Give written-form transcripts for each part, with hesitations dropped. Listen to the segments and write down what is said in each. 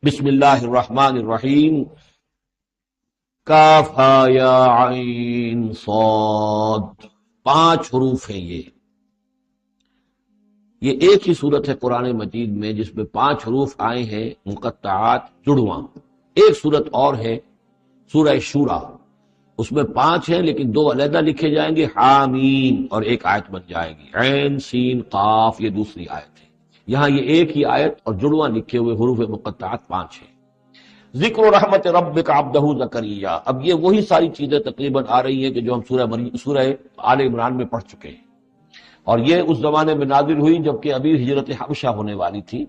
بسم اللہ الرحمن الرحیم کاف ہا یا عین صاد 5 حروف ہیں یہ ایک ہی صورت ہے قرآن مجید میں جس میں 5 حروف آئے ہیں مقطعات جڑواں۔ ایک صورت اور ہے سورہ شورا، اس میں 5 ہیں لیکن 2 علیحدہ لکھے جائیں گے، حامیم، اور ایک آیت بن جائے گی عین سین قاف، یہ دوسری آیت ہے۔ یہاں یہ ایک ہی آیت اور جڑواں لکھے ہوئے حروف مقطعات 5 ہیں۔ ذکر رحمت ربک عبدہ زکریا، اب یہ وہی ساری چیزیں تقریباً آ رہی ہیں کہ جو ہم سورہ آل عمران میں پڑھ چکے ہیں، اور یہ اس زمانے میں نازل ہوئی جبکہ ابھی ہجرت حبشہ ہونے والی تھی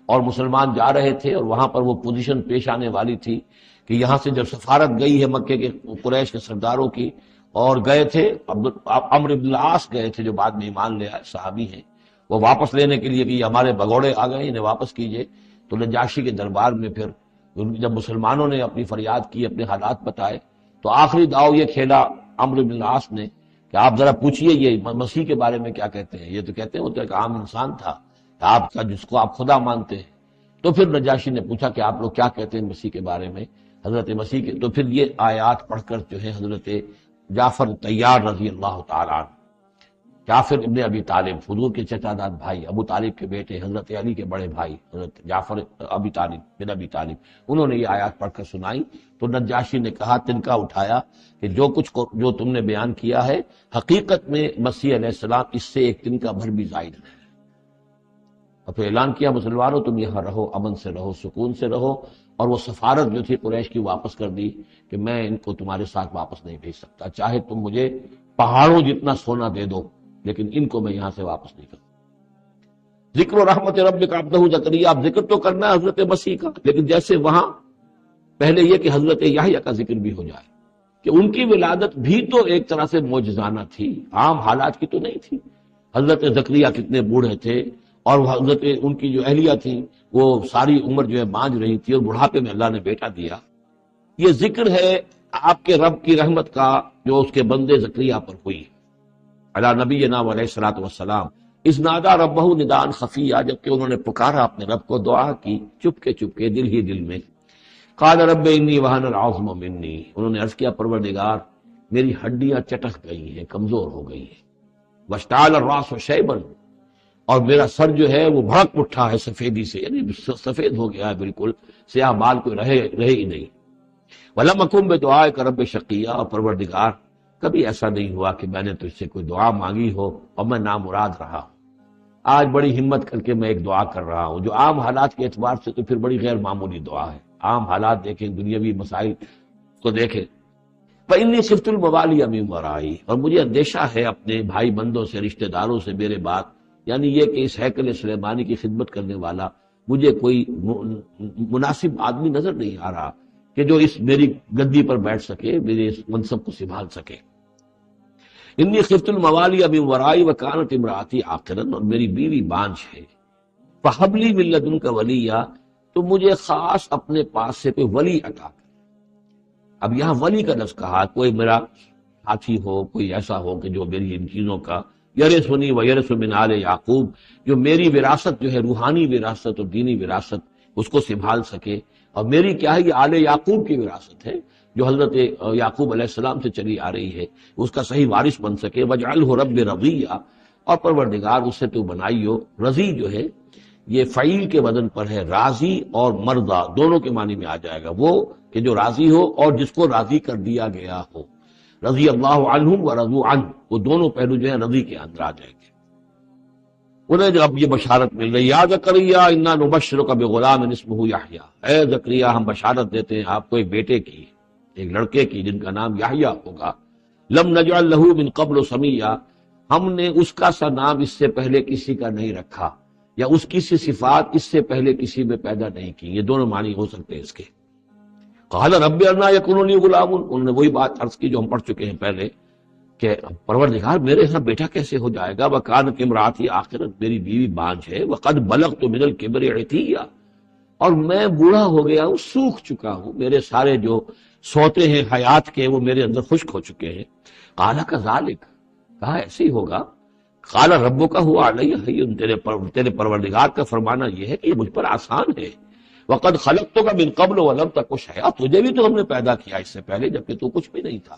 اور مسلمان جا رہے تھے، اور وہاں پر وہ پوزیشن پیش آنے والی تھی کہ یہاں سے جب سفارت گئی ہے مکے کے قریش کے سرداروں کی، اور گئے تھے عمرو بن العاص گئے تھے جو بعد میں ایمان لے آئے، صحابی ہیں، وہ واپس لینے کے لیے کہ یہ ہمارے بگوڑے آ گئے، انہیں واپس کیجئے۔ تو نجاشی کے دربار میں پھر جب مسلمانوں نے اپنی فریاد کی، اپنے حالات بتائے، تو آخری داؤ یہ کھیلا عمرو بن العاص نے کہ آپ ذرا پوچھئے یہ مسیح کے بارے میں کیا کہتے ہیں۔ یہ تو کہتے ہیں وہ تو ایک عام انسان تھا آپ کا جس کو آپ خدا مانتے ہیں۔ تو پھر نجاشی نے پوچھا کہ آپ لوگ کیا کہتے ہیں مسیح کے بارے میں، حضرت مسیح کے، تو پھر یہ آیات پڑھ کر جو ہے حضرت جعفر طیار رضی اللہ تعالیٰ عنہ، جعفر ابن ابی طالب، حضور کے چچا داد بھائی، ابو طالب کے بیٹے، حضرت علی کے بڑے بھائی حضرت جعفر ابی طالب بن ابی طالب، انہوں نے یہ آیات پڑھ کر سنائی۔ تو نجاشی نے کہا، تنکا اٹھایا کہ جو تم نے بیان کیا ہے حقیقت میں مسیح علیہ السلام اس سے ایک تنکا بھر بھی زائد ہے۔ اور پھر اعلان کیا، مسلمانوں تم یہاں رہو، امن سے رہو، سکون سے رہو، اور وہ سفارت جو تھی قریش کی واپس کر دی کہ میں ان کو تمہارے ساتھ واپس نہیں بھیج سکتا، چاہے تم مجھے پہاڑوں جتنا سونا دے دو لیکن ان کو میں یہاں سے واپس نہیں کرتا۔ ذکر و رحمت ربک عبدہ زکریا، اب ذکر تو کرنا ہے حضرت مسیح کا، لیکن جیسے وہاں پہلے یہ کہ حضرت یحییٰ کا ذکر بھی ہو جائے کہ ان کی ولادت بھی تو ایک طرح سے معجزانہ تھی، عام حالات کی تو نہیں تھی۔ حضرت زکریا کتنے بوڑھے تھے، اور حضرت ان کی جو اہلیہ تھی وہ ساری عمر جو ہے بانجھ رہی تھی، اور بڑھاپے میں اللہ نے بیٹا دیا۔ یہ ذکر ہے آپ کے رب کی رحمت کا جو اس کے بندے زکریا پر ہوئی، علی نبینا علیہ الصلوۃ والسلام، اذ نادى ربہ نداء خفیا، جبکہ انہوں نے پکارا اپنے رب کو، دعا کی چپکے چپکے دل ہی دل میں۔ قال رب انی وہن العظم منی، انہوں نے عرض کیا پروردگار میری ہڈیاں چٹک گئی ہیں، کمزور ہو گئی ہیں، واشتعل الراس شیبا، اور میرا سر جو ہے وہ بھڑک اٹھا ہے سفیدی سے، یعنی سفید ہو گیا ہے بالکل، سیاہ بال کوئی رہے ہی نہیں۔ ولم اکن بدعائک رب شقیا، اور پروردگار کبھی ایسا نہیں ہوا کہ میں نے تجھ سے کوئی دعا مانگی ہو اور میں نامراد رہا ہوں۔ آج بڑی ہمت کر کے میں ایک دعا کر رہا ہوں جو عام حالات کے اعتبار سے تو پھر بڑی غیر معمولی دعا ہے، عام حالات دیکھیں، دنیاوی مسائل کو دیکھیں۔ فإنی خفت الموالی من ورائی، اور مجھے اندیشہ ہے اپنے بھائی بندوں سے، رشتہ داروں سے میرے بعد، یعنی یہ کہ اس ہیکل سلیمانی کی خدمت کرنے والا مجھے کوئی مناسب آدمی نظر نہیں آ رہا کہ جو اس میری گدی پر بیٹھ سکے، میرے اس منصب کو سنبھال سکے۔ انی خفت الموالی من ورائی وکانت امراتی عاقرا، اور میری بیوی بانجھ ہے۔ فہب لی من لدنک ولیا، تو مجھے خاص اپنے پاس سے کوئی ولی عطا کر۔ اب یہاں ولی کا لفظ کہا، کوئی میرا ساتھی ہو، کوئی ایسا ہو کہ جو میری ان چیزوں کا یرثنی ویرث من آل یعقوب، جو میری وراثت جو ہے روحانی وراثت اور دینی وراثت اس کو سنبھال سکے، اور میری کیا ہے یہ آل یعقوب کی وراثت ہے جو حضرت یعقوب علیہ السلام سے چلی آ رہی ہے، اس کا صحیح وارث بن سکے۔ وجعلہ رب رضیہ، اور پروردگار اس سے تو بنائیو، رضی جو ہے یہ فعیل کے وزن پر ہے، راضی اور مرضی دونوں کے معنی میں آ جائے گا، وہ کہ جو راضی ہو اور جس کو راضی کر دیا گیا ہو، رضی اللہ عنہم ورضوا عنہ، وہ دونوں پہلو جو ہیں رضی کے اندر آ جائیں گے۔ انہیں جب یہ بشارت مل رہی، یا زکریا انا نبشرک بغلام اسمہ یحییٰ، اے زکریا ہم بشارت دیتے ہیں آپ کو ایک بیٹے کی، ایک لڑکے کی جن کا نام یحییٰ ہوگا۔ لم نجعل لہ من قبل سمیہ، ہم نے اس کا سا نام اس سے پہلے کسی کا نہیں رکھا، یا اس کی سی صفات اس سے پہلے کسی میں پیدا نہیں کی، یہ دونوں معنی ہو سکتے ہیں اس کے۔ قال رب انا یکون لی غلام، انہوں نے وہی بات عرض کی جو ہم پڑھ چکے ہیں پہلے کہ پروردگار میرے ہاں بیٹا کیسے ہو جائے گا، وکانت امراتی عاقرا، میری بیوی بانجھ ہے، وقد بلغت من الکبر عتیہ، اور میں بوڑھا ہو گیا ہوں، سوکھ چکا ہوں، میرے سارے جو سوتے ہیں حیات کے وہ میرے اندر خشک ہو چکے ہیں۔ قال کذالک، کہا ایسے ہی ہوگا۔ قال ربک هو علی ہین، تیرے پروردگار کا فرمانا یہ ہے کہ یہ مجھ پر آسان ہے۔ وقد خلقتک من قبل ولم تک شیئا، تجھے بھی تو ہم نے پیدا کیا اس سے پہلے جبکہ تو کچھ بھی نہیں تھا۔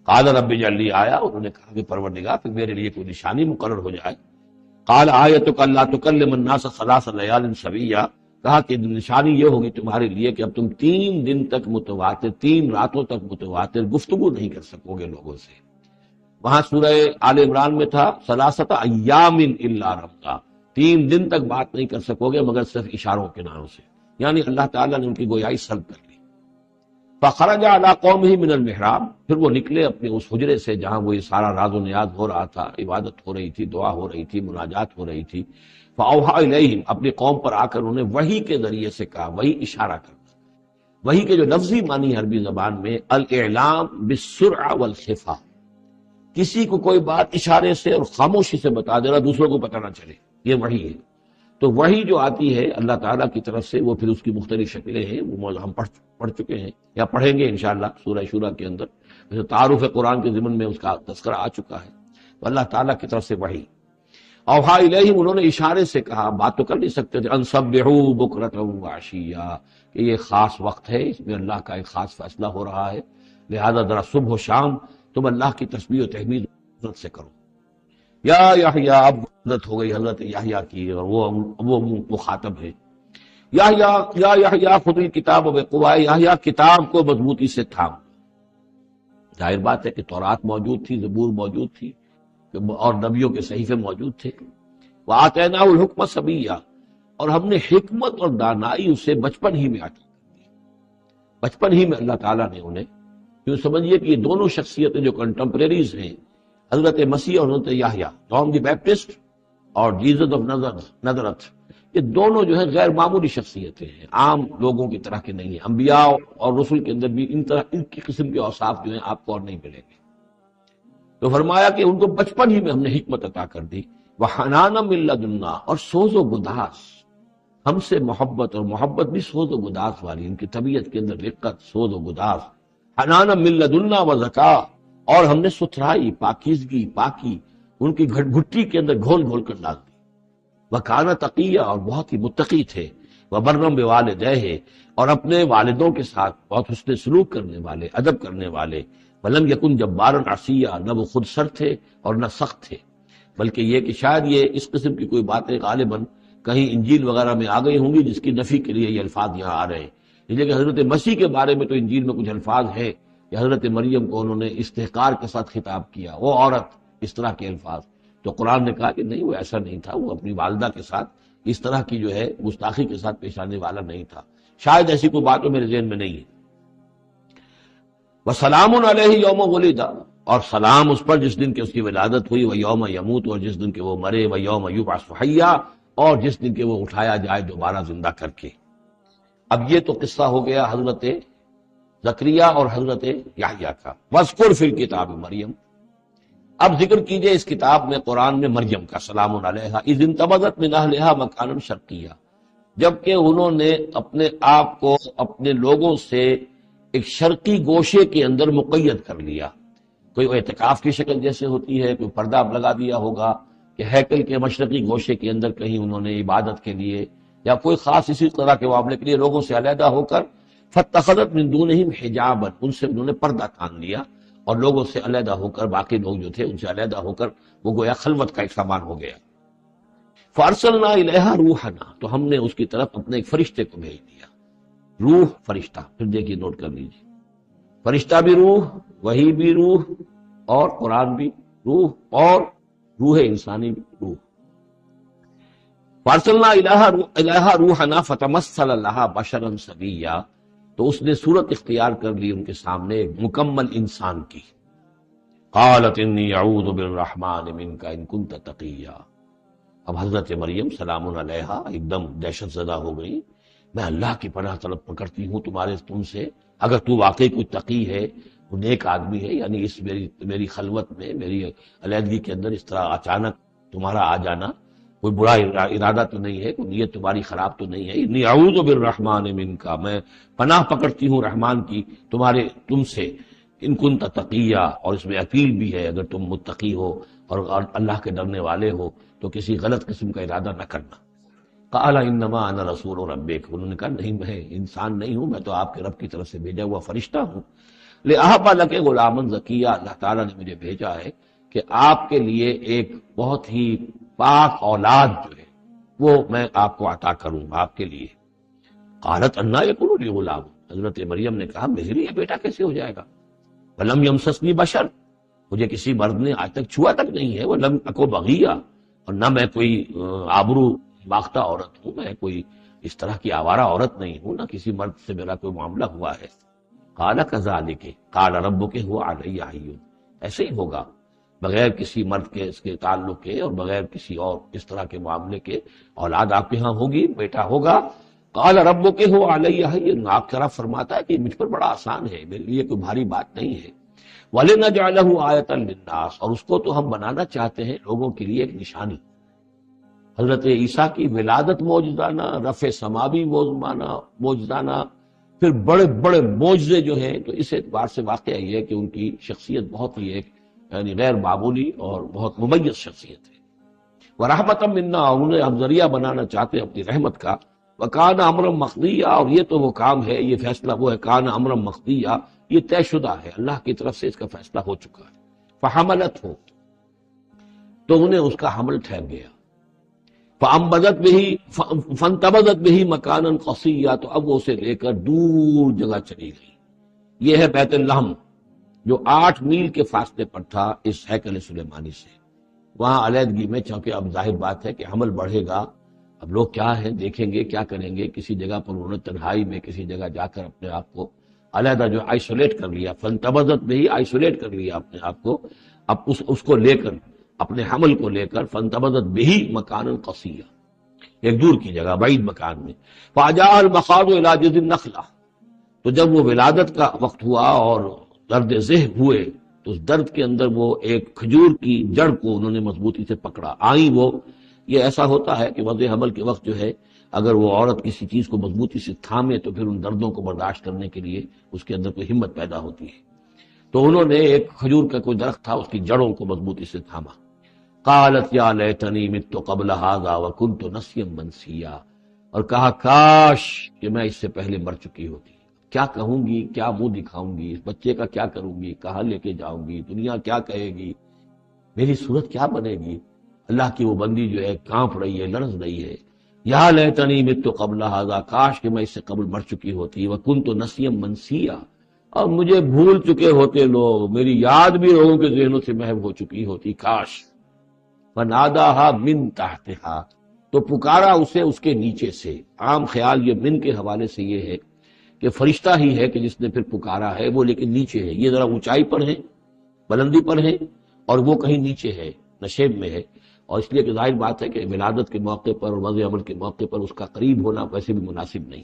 قال رب اجعل لی آیا، انہوں نے کہا کہ پروردگار پھر میرے لیے کوئی نشانی مقرر ہو جائے۔ قال آیتک الا تکلم الناس ثلاث لیال سویا، کہا کہ نشانی یہ ہوگی تمہارے لیے کہ اب تم 3 دن تک متواتر، 3 راتوں تک متواتر گفتگو نہیں کر سکو گے لوگوں سے۔ وہاں سورہ آل عمران میں تھا ثلاثۃ ایام الا رمزا، 3 دن تک بات نہیں کر سکو گے مگر صرف اشاروں کے نام سے، یعنی اللہ تعالیٰ نے ان کی گویائی سلب کر لی۔ فخرج علی قومہ من المحراب، پھر وہ نکلے اپنے اس حجرے سے جہاں وہ یہ سارا راز و نیاز ہو رہا تھا، عبادت ہو رہی تھی، دعا ہو رہی تھی، مناجات ہو رہی تھی۔ فاوحی الیہم، اپنی قوم پر آ کر انہیں وحی کے ذریعے سے کہا، وحی اشارہ کرنا۔ وحی کے جو لفظی معنی عربی زبان میں الاعلام بالسرعہ والخفا، کسی کو کوئی بات اشارے سے اور خاموشی سے بتا دینا، دوسروں کو پتہ نہ چلے، یہ وحی ہے۔ تو وحی جو آتی ہے اللہ تعالیٰ کی طرف سے، وہ پھر اس کی مختلف شکلیں ہیں، وہ ہم پڑھ چکے ہیں یا پڑھیں گے انشاءاللہ سورہ شورا کے اندر، جیسے تعارف قرآن کے ضمن میں اس کا تذکرہ آ چکا ہے۔ تو اللہ تعالیٰ کی طرف سے وحی۔ اوحا الیہم، انہوں نے اشارے سے کہا، بات تو کر نہیں سکتے تھے، ان سبحوا بکرۃ وعشیا، کہ یہ خاص وقت ہے، اس میں اللہ کا ایک خاص فیصلہ ہو رہا ہے، لہذا ذرا صبح و شام تم اللہ کی تسبیح و تحمید سے کرو۔ یا یحییٰ، اب عادت ہو گئی حضرت یحییٰ کی، اور وہ مخاطب ہے۔ یا یحییٰ خذ الکتاب بقوۃ، یحییٰ کتاب کو مضبوطی سے تھام۔ ظاہر بات ہے کہ تورات موجود تھی، زبور موجود تھی، اور نبیوں کے صحیفے موجود تھے۔ وآتیناہ الحکم صبیا، اور ہم نے حکمت اور دانائی اسے بچپن ہی میں عطا کر دی۔ بچپن ہی میں اللہ تعالیٰ نے انہیں، کیوں سمجھیے کہ یہ دونوں شخصیتیں جو کنٹمپریریز ہیں، حضرت مسیح اور حضرت یحییٰ، جان دی بیپٹسٹ اور جیزس آف نزرت، یہ دونوں جو ہیں غیر معمولی شخصیتیں ہیں، عام لوگوں کی طرح کے نہیں ہیں۔ انبیاء اور رسل کے اندر بھی ان کی قسم کے اوصاف جو ہیں آپ کو اور نہیں ملیں گے۔ تو فرمایا کہ ان کو بچپن ہی میں ہم نے حکمت عطا کر دی۔ وحنانا من لدنا، اور سوز و گداس، ہم سے محبت، اور محبت بھی سوز و گداس والی، ان کی طبیعت کے اندر رقت، سوز و گداس۔ حنانا من لدنا وزکا، اور ہم نے ستھرائی، پاکیزگی، پاکی ان کی گھٹی کے اندر گھول گھول کر ڈال دی۔ وکانا تقیہ، اور بہت ہی متقی تھے۔ وبرم بوالدیہ، اور اپنے والدوں کے ساتھ بہت حسن سلوک کرنے والے، ادب کرنے والے۔ ولم یکن جبارا عصیا، نہ وہ خود سر تھے اور نہ سخت تھے، بلکہ یہ کہ شاید یہ اس قسم کی کوئی باتیں غالباً کہیں انجیل وغیرہ میں آ گئی ہوں گی، جس کی نفی کے لیے یہ الفاظ یہاں آ رہے ہیں۔ لیکن حضرت مسیح کے بارے میں تو انجیل میں کچھ الفاظ ہیں کہ حضرت مریم کو انہوں نے استحقار کے ساتھ خطاب کیا، وہ عورت، اس طرح کے الفاظ۔ تو قرآن نے کہا کہ نہیں، وہ ایسا نہیں تھا، وہ اپنی والدہ کے ساتھ اس طرح کی جو ہے گستاخی کے ساتھ پیش آنے والا نہیں تھا۔ شاید ایسی کوئی بات تو میرے ذہن میں نہیں ہے۔ وسلام علیہ یوم ولد، اور سلام اس پر جس دن کے اس کی ولادت ہوئی، وہ یوم یموت، اور جس دن کے وہ مرے، وہ یوم یبعث حیا، اور جس دن کے وہ اٹھایا جائے دوبارہ زندہ کر کے۔ اب یہ تو قصہ ہو گیا حضرت زکریا اور حضرت یحییٰ کا۔ وَاذْكُرْ فِي الْكِتَابِ مریم، اب ذکر کیجئے اس کتاب میں، قرآن میں، مریم کا، سلام علیہا، اذ انتبذت من اہلہا مکانا شرقیہ، جبکہ انہوں نے اپنے آپ کو اپنے لوگوں سے ایک شرقی گوشے کے اندر مقید کر لیا۔ کوئی اعتکاف کی شکل جیسے ہوتی ہے، کوئی پردہ لگا دیا ہوگا کہ ہیکل کے مشرقی گوشے کے اندر کہیں انہوں نے عبادت کے لیے یا کوئی خاص اسی طرح کے معاملے کے لیے لوگوں سے علیحدہ ہو کر، فاتخذت من دونہم حجابا، ان سے انہوں نے پردہ تان لیا، اور لوگوں سے علیحدہ ہو کر، باقی لوگ جو تھے ان سے علیحدہ ہو کر وہ گویا خلوت کا ایک سامان ہو گیا۔ فارسلنا الیہا روحنا، تو ہم نے اس کی طرف اپنے ایک فرشتے کو بھیج دیا۔ روح، فرشتہ، پھر دیکھیے نوٹ کر لیجیے، فرشتہ بھی روح، وحی بھی روح، اور قرآن بھی روح، اور روح انسانی بھی روح۔ فارسلنا الیہا روحنا فتمثل لہا بشرا سویا، تو اس نے صورت اختیار کر لی ان کے سامنے ایک مکمل انسان کی۔ قالت انی اعوذ بالرحمن منک ان کنت تقیا، اب حضرت مریم سلام علیہا ایک دم دہشت زدہ ہو گئی، میں اللہ کی پناہ طلب پکڑتی ہوں تم سے، اگر تو واقعی کوئی تقی ہے، وہ نیک آدمی ہے، یعنی اس میری خلوت میں، میری علیحدگی کے اندر اس طرح اچانک تمہارا آ جانا کوئی برا ارادہ تو نہیں ہے، کوئی نیت تمہاری خراب تو نہیں ہے۔ انی اعوذ بالرحمن منک، میں پناہ پکڑتی ہوں رحمان کی تم سے، ان کنت تقیہ، اور اس میں اپیل بھی ہے اگر تم متقی ہو اور اللہ کے ڈرنے والے ہو تو کسی غلط قسم کا ارادہ نہ کرنا۔ قال انما انا رسول ربک، انہوں نے کہا نہیں میں انسان نہیں ہوں، میں تو آپ کے رب کی طرف سے بھیجا ہوا فرشتہ ہوں، لأہب لک غلاما زکیہ، اللہ تعالیٰ نے مجھے بھیجا ہے کہ آپ کے لیے ایک بہت ہی پاک اولاد جو ہے وہ میں آپ کو عطا کروں آپ کے لیے۔ قالت انا یکون لی غلام، حضرت مریم نے کہا میرے لیے بیٹا کیسے ہو جائے گا، ولم یمسسنی بشر، مجھے کسی مرد نے آج تک چھوا تک نہیں ہے، ولم اکو بغیہ، اور نہ میں کوئی آبرو باختہ عورت ہوں، میں کوئی اس طرح کی آوارہ عورت نہیں ہوں، نہ کسی مرد سے میرا کوئی معاملہ ہوا ہے۔ قال کذالک قال ربک هو علی ہین، ایسے ہی ہوگا بغیر کسی مرد کے اس کے تعلق کے اور بغیر کسی اور اس طرح کے معاملے کے اولاد آپ کے ہاں ہوگی، بیٹا ہوگا۔ قال ربک هو علی ہین، آپ کی طرف فرماتا ہے کہ مجھ پر بڑا آسان ہے، میرے لیے کوئی بھاری بات نہیں ہے۔ وَلِنَجْعَلَهُ آیَةً لِلنَّاسِ، اور اس کو تو ہم بنانا چاہتے ہیں لوگوں کے لیے ایک نشانی۔ حضرت عیسیٰ کی ولادت معجزانہ، رفع سماوی معجزانہ، پھر بڑے بڑے معجزے جو ہیں، تو اس اعتبار سے واقعہ یہ ہے کہ ان کی شخصیت بہت ہی ایک یعنی غیر معمولی اور بہت ممیز شخصیت ہے۔ وَرَحْمَةً مِنَّا، انہیں ہم ذریعہ بنانا چاہتے ہیں اپنی رحمت کا۔ وَكَانَ أَمْرًا مَقْضِيًّا، اور یہ تو وہ کام ہے، یہ فیصلہ وہ ہے، کان امرا مقضیہ، یہ طے شدہ ہے، اللہ کی طرف سے اس کا فیصلہ ہو چکا ہے۔ فحملتہ، تو انہیں اس کا حمل ٹھہر گیا۔ فانتبذت به مکانا قصیا، تو اب وہ اسے لے کر دور جگہ چلی گئی۔ یہ ہے بیت اللحم جو 8 میل کے فاصلے پر تھا اس ہیکل سلیمانی سے، وہاں علیحدگی میں، چونکہ اب ظاہر بات ہے کہ حمل بڑھے گا، اب لوگ کیا ہیں دیکھیں گے، کیا کریں گے، کسی جگہ پر انہوں نے تنہائی میں کسی جگہ جا کر اپنے آپ کو علیحدہ جو آئسولیٹ کر لیا، فانتبذت به، آئسولیٹ کر لیا اپنے آپ کو، اب اس کو لے کر، اپنے حمل کو لے کر، فانتبذت به مکانا قصیا، ایک دور کی جگہ، بعید مکان میں۔ فاجاء المخاض الى جذع النخلہ، تو جب وہ ولادت کا وقت ہوا اور درد ذہ ہوئے، تو اس درد کے اندر وہ ایک کھجور کی جڑ کو انہوں نے مضبوطی سے پکڑا، آئیں وہ، یہ ایسا ہوتا ہے کہ وضع حمل کے وقت جو ہے اگر وہ عورت کسی چیز کو مضبوطی سے تھامے تو پھر ان دردوں کو برداشت کرنے کے لیے اس کے اندر کوئی ہمت پیدا ہوتی ہے، تو انہوں نے ایک کھجور کا کوئی درخت تھا، اس کی جڑوں کو مضبوطی سے تھاما۔ قالت یا لیتنی مت قبل هذا وکنت نسیا منسیا، اور کہا کاش کہ میں اس سے پہلے مر چکی ہوتی، کیا کہوں گی، کیا منہ دکھاؤں گی، اس بچے کا کیا کروں گی، کہاں لے کے جاؤں گی، دنیا کیا کہے گی، میری صورت کیا بنے گی۔ اللہ کی وہ بندی جو ہے کانپ رہی ہے، لرز رہی ہے، یا لیتنی مت قبل هذا، کاش کہ میں اس سے قبل مر چکی ہوتی، وکنت نسیا منسیا، اور مجھے بھول چکے ہوتے لوگ، میری یاد بھی لوگوں کے ذہنوں سے محو ہو چکی ہوتی، کاش۔ فناداها من تحتها، تو پکارا اسے اس کے نیچے سے۔ عام خیال یہ من کے حوالے سے یہ ہے کہ فرشتہ ہی ہے کہ جس نے پھر پکارا ہے، وہ لیکن نیچے ہے، یہ ذرا اونچائی پر ہے، بلندی پر ہے، اور وہ کہیں نیچے ہے، نشیب میں ہے، اور اس لیے کہ ظاہر بات ہے کہ ولادت کے موقع پر اور وضع عمل کے موقع پر اس کا قریب ہونا ویسے بھی مناسب نہیں۔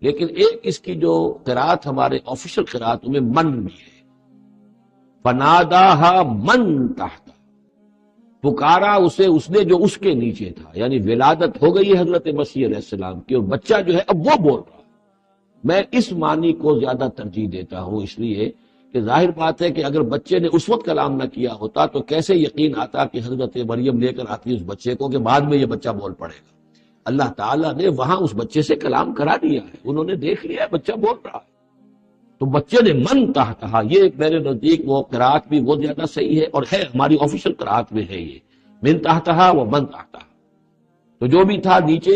لیکن ایک اس کی جو قرات ہمارے آفیشل قرات میں من بھی ہے، فناداها من تحت، پکارا اسے اس نے جو اس کے نیچے تھا، یعنی ولادت ہو گئی ہے حضرت مسیح علیہ السلام کی، اور بچہ جو ہے اب وہ بول رہا ہے۔ میں اس معنی کو زیادہ ترجیح دیتا ہوں، اس لیے کہ ظاہر بات ہے کہ اگر بچے نے اس وقت کلام نہ کیا ہوتا تو کیسے یقین آتا کہ حضرت مریم لے کر آتی اس بچے کو کہ بعد میں یہ بچہ بول پڑے گا۔ اللہ تعالیٰ نے وہاں اس بچے سے کلام کرا دیا ہے، انہوں نے دیکھ لیا ہے بچہ بول رہا ہے، تو بچے نے من تحتہا، یہ میرے نزدیک وہ قرات بھی وہ زیادہ صحیح ہے، اور ہے ہماری آفیشل قرات میں ہے یہ من تحتہا و من تحتہا، تو جو بھی تھا نیچے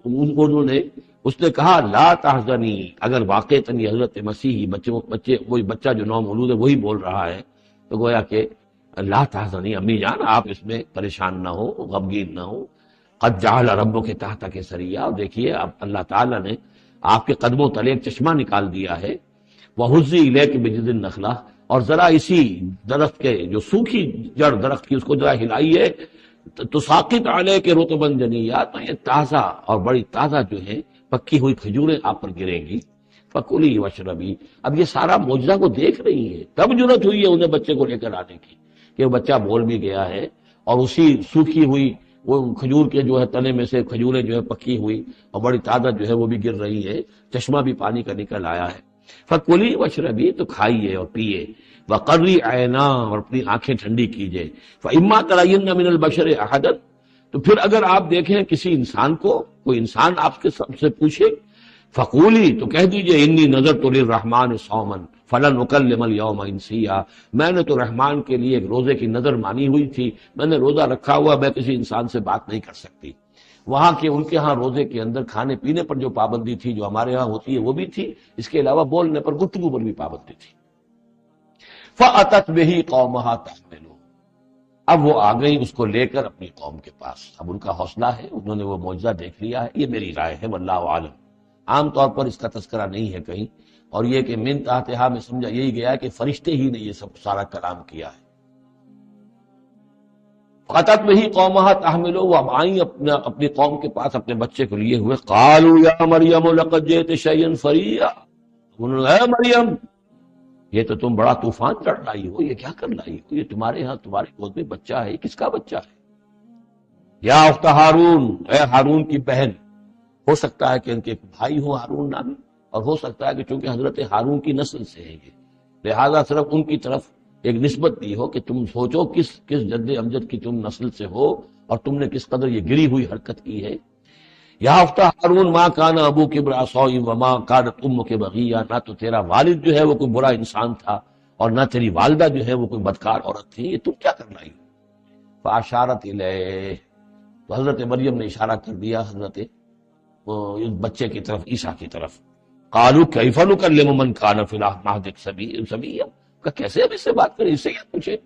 انہوں نے، اس نے کہا لا تحزنی، اگر واقعتاً یہ حضرت مسیحی بچے وہی بچہ جو نو مولود ہے وہی بول رہا ہے، تو گویا کہ لا تحزنی، امی جان آپ اس میں پریشان نہ ہو، غمگین نہ ہو، قد جعل ربک تحتک سریا، اور دیکھیے اب اللہ تعالیٰ نے آپ کے قدموں تلے ایک چشمہ نکال دیا ہے، وَهُزِّي إِلَيْكِ بِجِذْعِ النَّخْلَةِ، اور ذرا اسی درخت کے جو سوکھی جڑ درخت کی اس کو ذرا ہلائیے، تساقط علیک رطبا جنیا، تو یہ تازہ اور بڑی تازہ جو ہے پکی ہوئی کھجوریں آپ پر گریں گی، فکلی واشربی۔ اب یہ سارا معجزہ کو دیکھ رہی ہے، تب جرت ہوئی ہے انہیں بچے کو لے کر آنے کی کہ وہ بچہ بول بھی گیا ہے، اور اسی سوکھی ہوئی وہ کھجور کے جو ہے تنے میں سے کھجوریں جو ہے پکی ہوئی اور بڑی تازہ جو ہے وہ بھی گر رہی ہے، چشمہ بھی پانی کا نکل آیا ہے۔ فکلی واشربی، تو کھائیے اور پیئے، وقری عینا، اور اپنی آنکھیں ٹھنڈی کیجیے، فاما ترین من البشر احدا، تو پھر اگر آپ دیکھیں کسی انسان کو، کوئی انسان آپ کے سب سے پوچھے فقولی، تو کہہ دیجئے انی نذرت للرحمن صوما فلن اکلم اليوم انسیا، میں نے تو رحمان کے لیے ایک روزے کی نظر مانی ہوئی تھی، میں نے روزہ رکھا ہوا، میں کسی انسان سے بات نہیں کر سکتی۔ وہاں کے ان کے ہاں روزے کے اندر کھانے پینے پر جو پابندی تھی جو ہمارے ہاں ہوتی ہے وہ بھی تھی، اس کے علاوہ بولنے پر، گفتگو پر بھی پابندی تھی۔ فأتت بہ قومہا تحملہ، اب وہ آ گئی اس کو لے کر اپنی قوم کے پاس۔ اب ان کا حوصلہ ہے، انہوں نے وہ معجزہ دیکھ لیا ہے، یہ میری رائے ہے، واللہ عالم۔ عام طور پر اس کا تذکرہ نہیں ہے کہیں، اور یہ کہ من تحتہا میں سمجھا یہی گیا ہے کہ فرشتے ہی نے یہ سب سارا کلام کیا ہے۔ فأتت بہ قومہا تحملہ، وہ اب آئیں اپنی قوم کے پاس اپنے بچے کو لیے ہوئے۔ قالوا یا مریم لقد جئت شیئا فریا، انہوں نے، اے مریم یہ تو تم بڑا طوفان چڑھ لائی ہو، یہ کیا کر لائی ہو، یہ تمہارے ہاں تمہاری گود میں بچہ ہے، کس کا بچہ ہے؟ یا اخت ہارون، اے ہارون کی بہن، ہو سکتا ہے کہ ان کے بھائی ہوں ہارون نامی، اور ہو سکتا ہے کہ چونکہ حضرت ہارون کی نسل سے ہیں یہ، لہذا صرف ان کی طرف ایک نسبت دی ہو کہ تم سوچو کس جد امجد کی تم نسل سے ہو اور تم نے کس قدر یہ گری ہوئی حرکت کی ہے۔ یا اخت ہارون ما کان ابوک امرأ سوء وما کانت امک بغیہ، نہ تو تیرا والد جو ہے وہ کوئی برا انسان تھا اور نہ تیری والدہ جو ہے وہ کوئی بدکار عورت تھی، یہ تم کیا کر لائی؟ فاشارت الیہ، تو حضرت مریم نے اشارہ کر دیا حضرت اس بچے کی طرف، عیسیٰ کی طرف۔ قالوا کیف نکلم من کان فی المہد صبیا، کہ کیسے ہم اس سے بات کریں، اس سے کیا پوچھیں،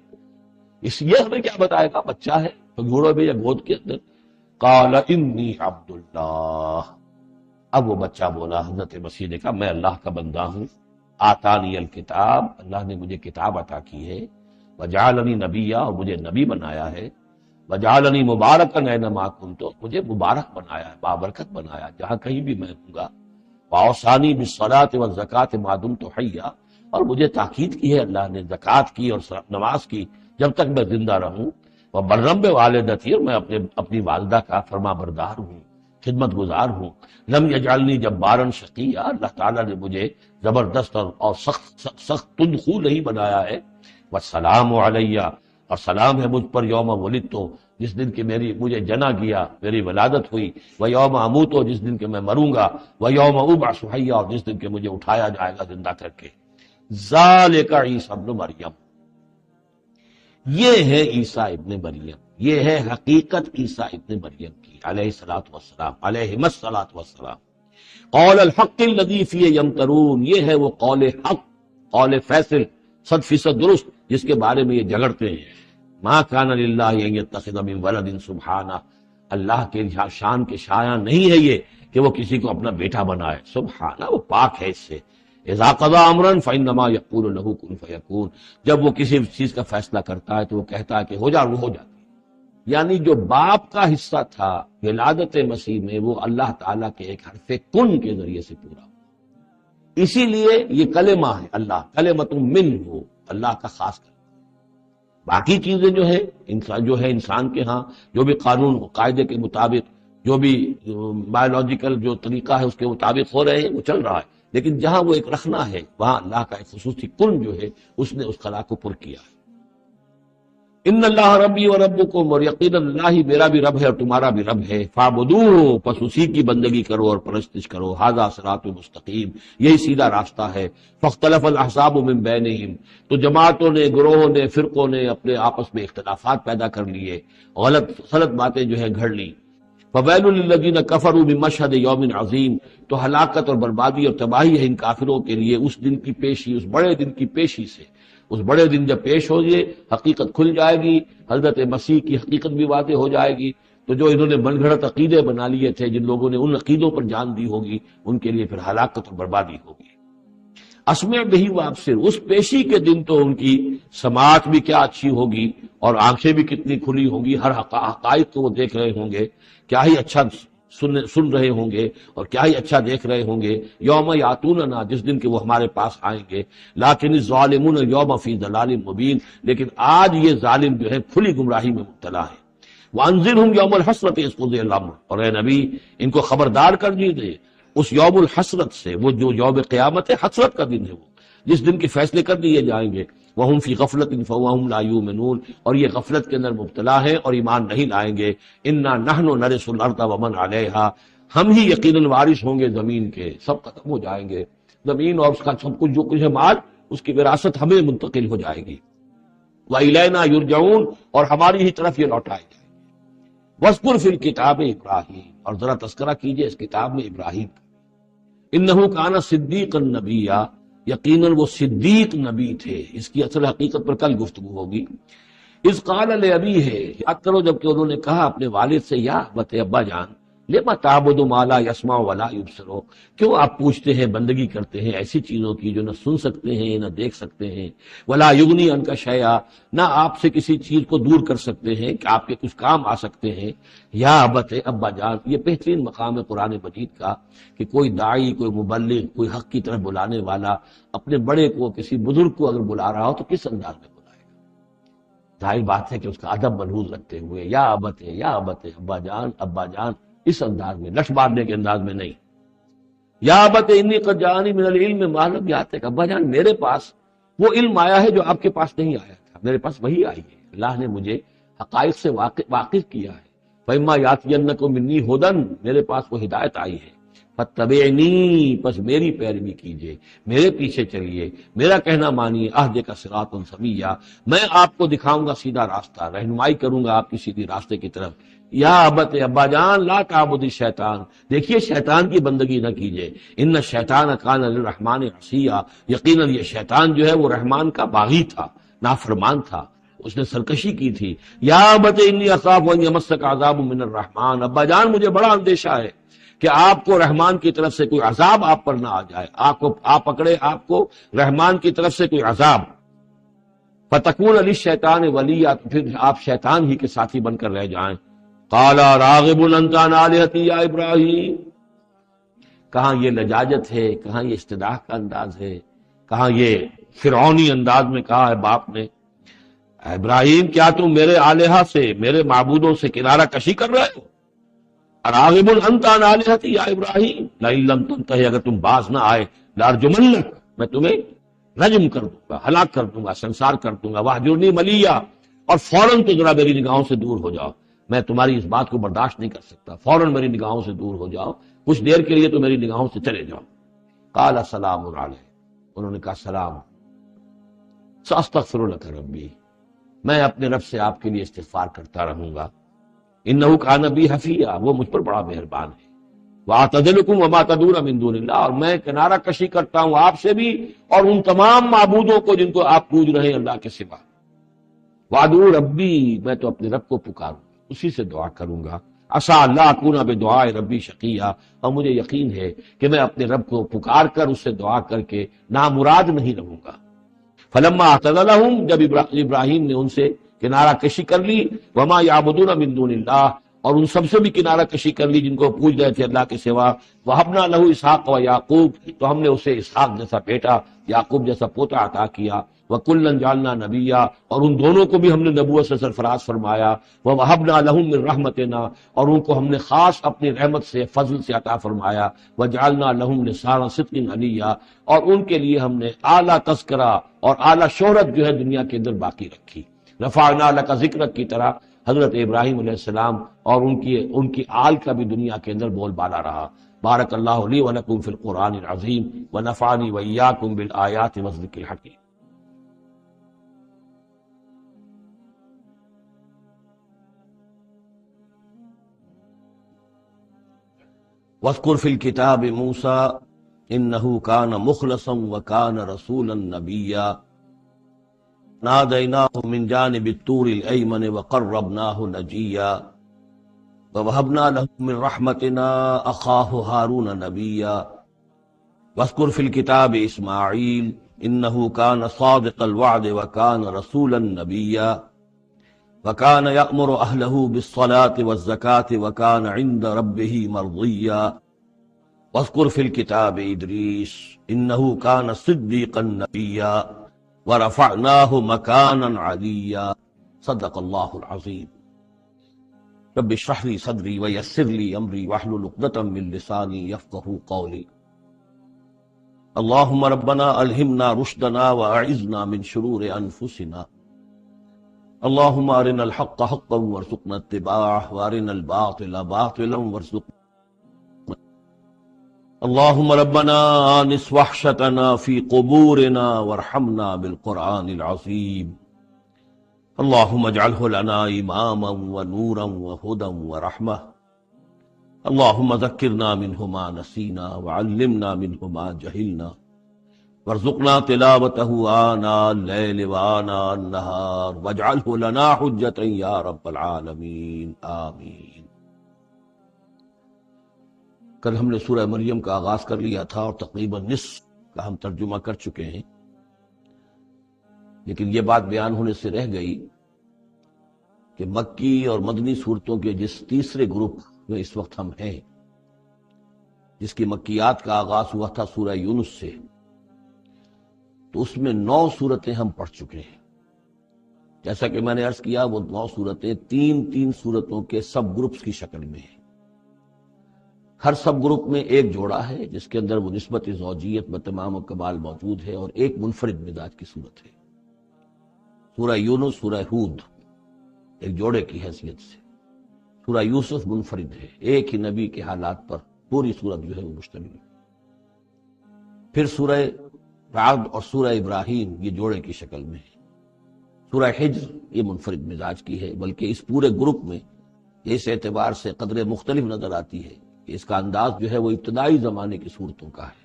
یہ ہمیں کیا بتائے گا، بچہ ہے تو گھوڑے میں یا گود کے اندر۔ قال انی عبد اللہ، اب وہ بچہ بولا، حضرت مسیح نے کہا میں اللہ کا بندہ ہوں، آتانی الکتاب، اللہ نے مجھے کتاب عطا کی ہے، وجعلنی نبیا، اور مجھے نبی بنایا ہے، وجعلنی مبارکا اینما کنت، مجھے مبارک بنایا ہے، بابرکت بنایا جہاں کہیں بھی میں ہوں گا، واوصانی بالصلاۃ والزکاۃ ما دمت حیا، اور مجھے تاکید کی ہے اللہ نے زکوٰۃ کی اور نماز کی جب تک میں زندہ رہوں، وبرم بوالدتی، اور میں اپنی والدہ کا فرما بردار ہوں، خدمت گزار ہوں، لم یجعلنی جبارا شقیا، اللہ تعالیٰ نے مجھے زبردست اور سخت تندخو نہیں بنایا ہے، والسلام علیہ، اور سلام ہے مجھ پر یوم ولدت، جس دن کہ مجھے جنا گیا، میری ولادت ہوئی، ویوم اموت، جس دن کہ میں مروں گا، ویوم ابعث حیا، اور جس دن کہ مجھے اٹھایا جائے گا زندہ کر کے۔ ذالک عیسی ابن مریم، یہ ہے عیسیٰ ابن مریم، یہ ہے حقیقت عیسیٰ ابن مریم کی علیہ الصلوۃ والسلام، علیہم الصلوۃ والسلام۔ قول الحق الذی فیہ یمترون، یہ ہے وہ قول حق، قول فیصل 100% درست جس کے بارے میں یہ جھگڑتے ہیں۔ ما کان للہ ان یتخذ من ولد سبحانہ، اللہ کے شان کے شایع نہیں ہے یہ کہ وہ کسی کو اپنا بیٹا بنائے، سبحانہ، وہ پاک ہے اس سے۔ اذا قضى امرا فانما يقول له كن فيكون، جب وہ کسی چیز کا فیصلہ کرتا ہے تو وہ کہتا ہے کہ ہو جا، وہ ہو جاتی ہے۔ یعنی جو باپ کا حصہ تھا ولادت مسیح میں، وہ اللہ تعالیٰ کے ایک حرف کن کے ذریعے سے پورا ہوا، اسی لیے یہ کلمہ ہے، اللہ کلمۃ منہ، اللہ کا خاص کلمہ۔ باقی چیزیں جو ہے انسان کے ہاں جو بھی قانون قاعدے کے مطابق، جو بھی بایولوجیکل جو طریقہ ہے اس کے مطابق ہو رہے ہیں، وہ چل رہا ہے، لیکن جہاں وہ ایک رکھنا ہے وہاں اللہ کا ایک خصوصی کن جو ہے اس نے اس خلا کو پر کیا ہے۔ ان اللہ ربی و ربکم، اور یقینا اللہ میرا بھی رب ہے اور تمہارا بھی رب ہے، فاعبدوہ، پس اسی کی بندگی کرو اور پرستش کرو، ھذا صراط مستقیم، یہی سیدھا راستہ ہے۔ فاختلف الاحزاب من بینہم، تو جماعتوں نے، گروہوں نے، فرقوں نے اپنے آپس میں اختلافات پیدا کر لیے، غلط باتیں جو ہے گھڑ لی۔ فویل للذین کفروا من مشہد یوم عظیم، تو ہلاکت اور بربادی اور تباہی ہے ان کافروں کے لیے اس دن کی پیشی، اس بڑے دن کی پیشی سے۔ اس بڑے دن جب پیش ہو یہ حقیقت کھل جائے گی، حضرت مسیح کی حقیقت بھی واضح ہو جائے گی، تو جو انہوں نے من گھڑت عقیدے بنا لیے تھے، جن لوگوں نے ان عقیدوں پر جان دی ہوگی، ان کے لیے پھر ہلاکت اور بربادی ہوگی۔ اسمع بہی وابصر، اس پیشی کے دن تو ان کی سماعت بھی کیا اچھی ہوگی اور آنکھیں بھی کتنی کھلی ہوں گی، ہر حقائق کو وہ دیکھ رہے ہوں گے، کیا ہی اچھا سن رہے ہوں گے اور کیا ہی اچھا دیکھ رہے ہوں گے۔ یوم یاتوننا، جس دن کہ وہ ہمارے پاس آئیں گے، لیکن الظالمون یوم فی ضلال مبین، لیکن آج یہ ظالم جو ہے کھلی گمراہی میں مبتلا ہے۔ وانذرہم یوم الحسرۃ اذ قضی الامر، اور اے نبی ان کو خبردار کر دیجیے اس یوم الحسرت سے، وہ جو یوم قیامت ہے، حسرت کا دن ہے وہ، جس دن کے فیصلے کر دیے جائیں گے. وَهُمْ فِي غَفْلَةٍ فَهُمْ لَا يُؤْمِنُونَ، اور یہ غفلت کے اندر مبتلا ہیں اور ایمان نہیں لائیں گے. اِنَّا نَحْنُ نَرِثُ الْأَرْضَ وَمَنْ عَلَيْهَا، ہم ہی یقیناً وارث ہوں گے زمین کے، سب ختم ہو جائیں گے. زمین اور اس کا سب کچھ جو کچھ ہے مال، اس کی وراثت ہمیں منتقل ہو جائے گی. وَإِلَيْنَا يُرْجَعُونَ، اور ہماری ہی طرف یہ لوٹائے جائیں گے. وَاذْكُرْ فِي الْكِتَابِ ابراہیم، اور ذرا تذکرہ کیجئے اس کتاب میں ابراہیم کا. اِنَّهُ كَانَ صِدِّيقًا نَبِيًّا، یقیناً وہ صدیق نبی تھے. اس کی اصل حقیقت پر کل گفتگو ہوگی. اذ قال لأبیہ، یاد کرو جب کہ انہوں نے کہا اپنے والد سے، یا ابت، ابا جان، لما تعبد ما لا يسمع ولا يبصر، کیوں آپ پوچھتے ہیں، بندگی کرتے ہیں ایسی چیزوں کی جو نہ سن سکتے ہیں نہ دیکھ سکتے ہیں. ولا یغنی عنک شیئا، نہ آپ سے کسی چیز کو دور کر سکتے ہیں کہ آپ کے کچھ کام آ سکتے ہیں. یا ابت، ابا جان، یہ بہترین مقام ہے قرآن مجید کا کہ کوئی داعی، کوئی مبلغ، کوئی حق کی طرف بلانے والا اپنے بڑے کو، کسی بزرگ کو اگر بلا رہا ہو تو کس انداز میں بلائے گا؟ ظاہر بات ہے کہ اس کا ادب ملحوظ رکھتے ہوئے، یا ابت، یا ابت، ابا جان، ابا جان، اس انداز میں، لٹ مارنے کے انداز میں نہیں. یا ابت انی قد جاءنی من العلم ما لم یاتک، ابا جان میرے پاس وہ علم آیا ہے جو آپ کے پاس نہیں آیا تھا، میرے پاس وہی آئی ہے، اللہ نے مجھے حقائق سے واقف کیا ہے. فإما یاتینکم منی ھدی، میرے پاس وہ ہدایت آئی ہے. فاتبعنی، پس میری پیروی کیجئے، میرے پیچھے چلیے، میرا کہنا مانیے. اہدک صراطا سویا، میں آپ کو دکھاؤں گا سیدھا راستہ، رہنمائی کروں گا آپ کی سیدھی راستے کی طرف. یا ابت، ابا جان، لا تعبد الشیطان، دیکھیے شیطان کی بندگی نہ کیجئے. ان الشیطان کان للرحمن عصیا، یقیناً یہ شیطان جو ہے وہ رحمان کا باغی تھا، نافرمان تھا، اس نے سرکشی کی تھی. یا ابت انی اخاف ان یمسک عذاب من الرحمن، ابا جان مجھے بڑا اندیشہ ہے کہ آپ کو رحمان کی طرف سے کوئی عذاب آپ پر نہ آ جائے، آپ پکڑے آپ کو رحمان کی طرف سے کوئی عذاب. فتکون للشیطان ولیا، پھر آپ شیطان ہی کے ساتھی بن کر رہ جائیں. قال راغب انت عن آلہتی یا ابراہیم، کہاں یہ لجاجت ہے، کہاں یہ استدعاء کا انداز ہے، کہاں یہ فرعونی انداز میں کہا ہے باپ نے. ابراہیم کیا تم میرے آلہہ سے، میرے معبودوں سے کنارہ کشی کر رہے ہو؟ راغب انت عن آلہتی یا ابراہیم لئن لم تنتہی، اگر تم باز نہ آئے لارجمنک، میں تمہیں رجم کر دوں گا، ہلاک کر دوں گا، سنسار کر دوں گا. واہجرنی ملیہ، اور فوراً تو ذرا میری نگاہوں سے دور ہو جاؤ، میں تمہاری اس بات کو برداشت نہیں کر سکتا، فوراً میری نگاہوں سے دور ہو جاؤ، کچھ دیر کے لیے تو میری نگاہوں سے چلے جاؤ. قال سلام علیہ، انہوں نے کہا سلام. ساستغفر لک ربی، میں اپنے رب سے آپ کے لیے استغفار کرتا رہوں گا. انہ کان بی حفیہ، وہ مجھ پر بڑا مہربان ہے. واعتزلکم وما تدعون من دون اللہ، اور میں کنارہ کشی کرتا ہوں آپ سے بھی اور ان تمام معبودوں کو جن کو آپ پوج رہے ہیں اللہ کے سوا. وادعو ربی، میں تو اپنے رب کو پکاروں، اسی سے دعا کروں گا. عسیٰ اللہ اکون بدعاء ربی شقیہ، اور مجھے یقین ہے کہ میں اپنے رب کو پکار کر اس سے دعا کر کے نامراد نہیں رہوں گا. فلما اعتزلہم، جب ابراہیم نے ان سے کنارہ کشی کر لی، وما یعبدون من دون اللہ، اور ان سب سے بھی کنارہ کشی کر لی جن کو پوج رہے تھے اللہ کے سوا. وہبنا لہ اسحاق و یعقوب، تو ہم نے اسے اسحاق جیسا بیٹا، یعقوب جیسا پوتا عطا کیا. وکلا جعلنا نبیا، اور ان دونوں کو بھی ہم نے نبوت سے سرفراز فرمایا. ووہبنا لہم من رحمتنا، اور ان کو ہم نے خاص اپنی رحمت سے، فضل سے عطا فرمایا. وجعلنا لہم لسان صدق علیہ، اور ان کے لیے ہم نے اعلیٰ تذکرہ اور اعلیٰ شہرت جو ہے دنیا کے اندر باقی رکھی. رفعنا لک ذکرک کی طرح حضرت ابراہیم علیہ السلام اور ان کی آل کا بھی دنیا کے اندر بول بالا رہا. بارک اللہ لی ولکم فی القرآن العظیم ونفعنی وإیاکم بالآیات والذکر الحکیم. واذکر فی الکتاب موسیٰ انہ کان مخلصا وکان رسولا نبیا. نادیناہ من جانب الطور الایمن وقربناہ نجیا. ووہبنا لہ من رحمتنا اخاہ ہارون نبیا. واذکر فی الکتاب اسماعیل انہ کان صادق الوعد وکان رسولا نبیا. وکان یأمر اہلہ بالصلاة والزکاة وکان عند ربہ مرضیا. واذکر فی الکتاب ادریس انہ کان صدیقا نبیا ورفعناہ مکانا علیا. صدق اللہ العظیم. رب اشرح لی صدری ویسر لی امری واحلل عقدۃ من لسانی یفقہوا قولی. اللهم ربنا ألهمنا رشدنا وأعذنا من شرور أنفسنا. اللهم أرنا الحق حقا وارزقنا اتباعه وأرنا الباطل باطلا وارزقنا. اللهم ربنا آنس وحشتنا في قبورنا وارحمنا بالقرآن العظيم. اللهم اجعله لنا إماما ونورا وهدى ورحمة. اللهم ذكرنا منه ما نسينا وعلمنا منه ما جهلنا وارزقنا تلاوته آناء الليل وآناء النهار واجعله لنا حجة يا رب العالمین آمین۔ کل ہم نے سورہ مریم کا آغاز کر لیا تھا اور تقریباً نصف کا ہم ترجمہ کر چکے ہیں، لیکن یہ بات بیان ہونے سے رہ گئی کہ مکی اور مدنی صورتوں کے جس تیسرے گروپ میں اس وقت ہم ہیں، جس کی مکیات کا آغاز ہوا تھا سورہ یونس سے، تو اس میں 9 صورتیں ہم پڑھ چکے ہیں۔ جیسا کہ میں نے عرض کیا، وہ 9 صورتیں تین صورتوں کے سب گروپس کی شکل میں ہیں۔ ہر سب گروپ میں ایک جوڑا ہے جس کے اندر وہ نسبت زوجیت میں تمام و کمال موجود ہے، اور ایک منفرد مزاج کی صورت ہے۔ سورہ یونس، سورہ ہود ایک جوڑے کی حیثیت سے، سورہ یوسف منفرد ہے، ایک ہی نبی کے حالات پر پوری صورت جو ہے وہ مشتمل ہے۔ پھر سورہ رعد اور سورہ ابراہیم یہ جوڑے کی شکل میں ہے۔ سورہ حجر یہ منفرد مزاج کی ہے، بلکہ اس پورے گروپ میں اس اعتبار سے قدرے مختلف نظر آتی ہے کہ اس کا انداز جو ہے وہ ابتدائی زمانے کی صورتوں کا ہے،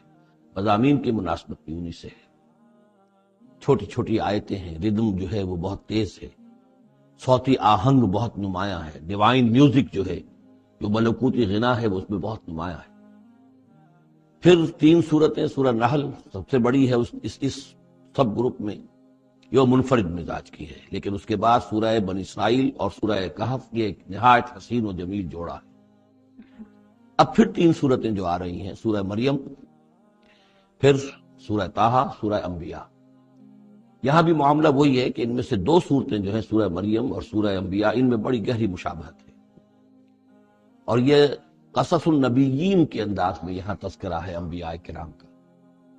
مضامین کی مناسبت بھی انہی سے ہے۔ چھوٹی چھوٹی آیتیں ہیں، ردم جو ہے وہ بہت تیز ہے، صوتی آہنگ بہت نمایاں ہے، ڈیوائن میوزک جو ہے، جو ملکوتی غنا ہے، وہ اس میں بہت نمایاں ہے۔ پھر 3 صورتیں، سورہ نحل سب سے بڑی ہے اس سب گروپ میں، یہ منفرد مزاج کی ہے، لیکن اس کے بعد سورہ بنی اسرائیل اور سورہ کہف یہ ایک نہایت حسین و جمیل جوڑا ہے۔ اب پھر 3 صورتیں جو آ رہی ہیں، سورہ مریم، پھر سورہ طٰہٰ، سورہ انبیاء۔ یہاں بھی معاملہ وہی ہے کہ ان میں سے 2 صورتیں جو ہیں سورہ مریم اور سورہ انبیاء، ان میں بڑی گہری مشابہت ہے، اور یہ قصص النبیین کے انداز میں یہاں تذکرہ ہے انبیاء کرام کا،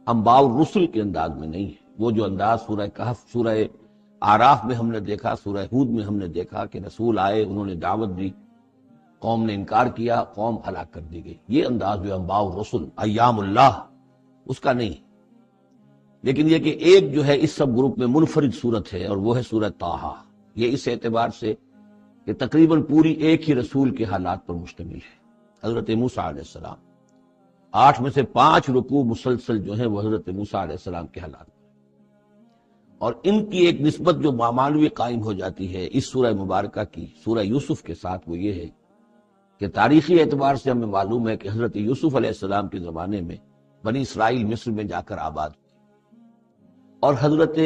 انباء الرسل کے انداز میں نہیں ہے۔ وہ جو انداز سورہ کہف، سورہ آراف میں ہم نے دیکھا، سورہ ہود میں ہم نے دیکھا کہ رسول آئے، انہوں نے دعوت دی، قوم نے انکار کیا، قوم ہلاک کر دی گئی، یہ انداز جو انباء الرسل، ایام اللہ، اس کا نہیں۔ لیکن یہ کہ ایک جو ہے اس سب گروپ میں منفرد صورت ہے، اور وہ ہے سورہ طٰہٰ۔ یہ اس اعتبار سے کہ تقریباً پوری ایک ہی رسول کے حالات پر مشتمل ہے، حضرت موسیٰ علیہ السلام۔ 8 میں سے 5 رکوع مسلسل جو ہیں وہ حضرت موسیٰ علیہ السلام کے حالات پر، اور ان کی ایک نسبت جو معنوی قائم ہو جاتی ہے اس سورہ مبارکہ کی سورہ یوسف کے ساتھ، وہ یہ ہے کہ تاریخی اعتبار سے ہمیں معلوم ہے کہ حضرت یوسف علیہ السلام کے زمانے میں بنی اسرائیل مصر میں جا کر آباد ہوئے، اور حضرت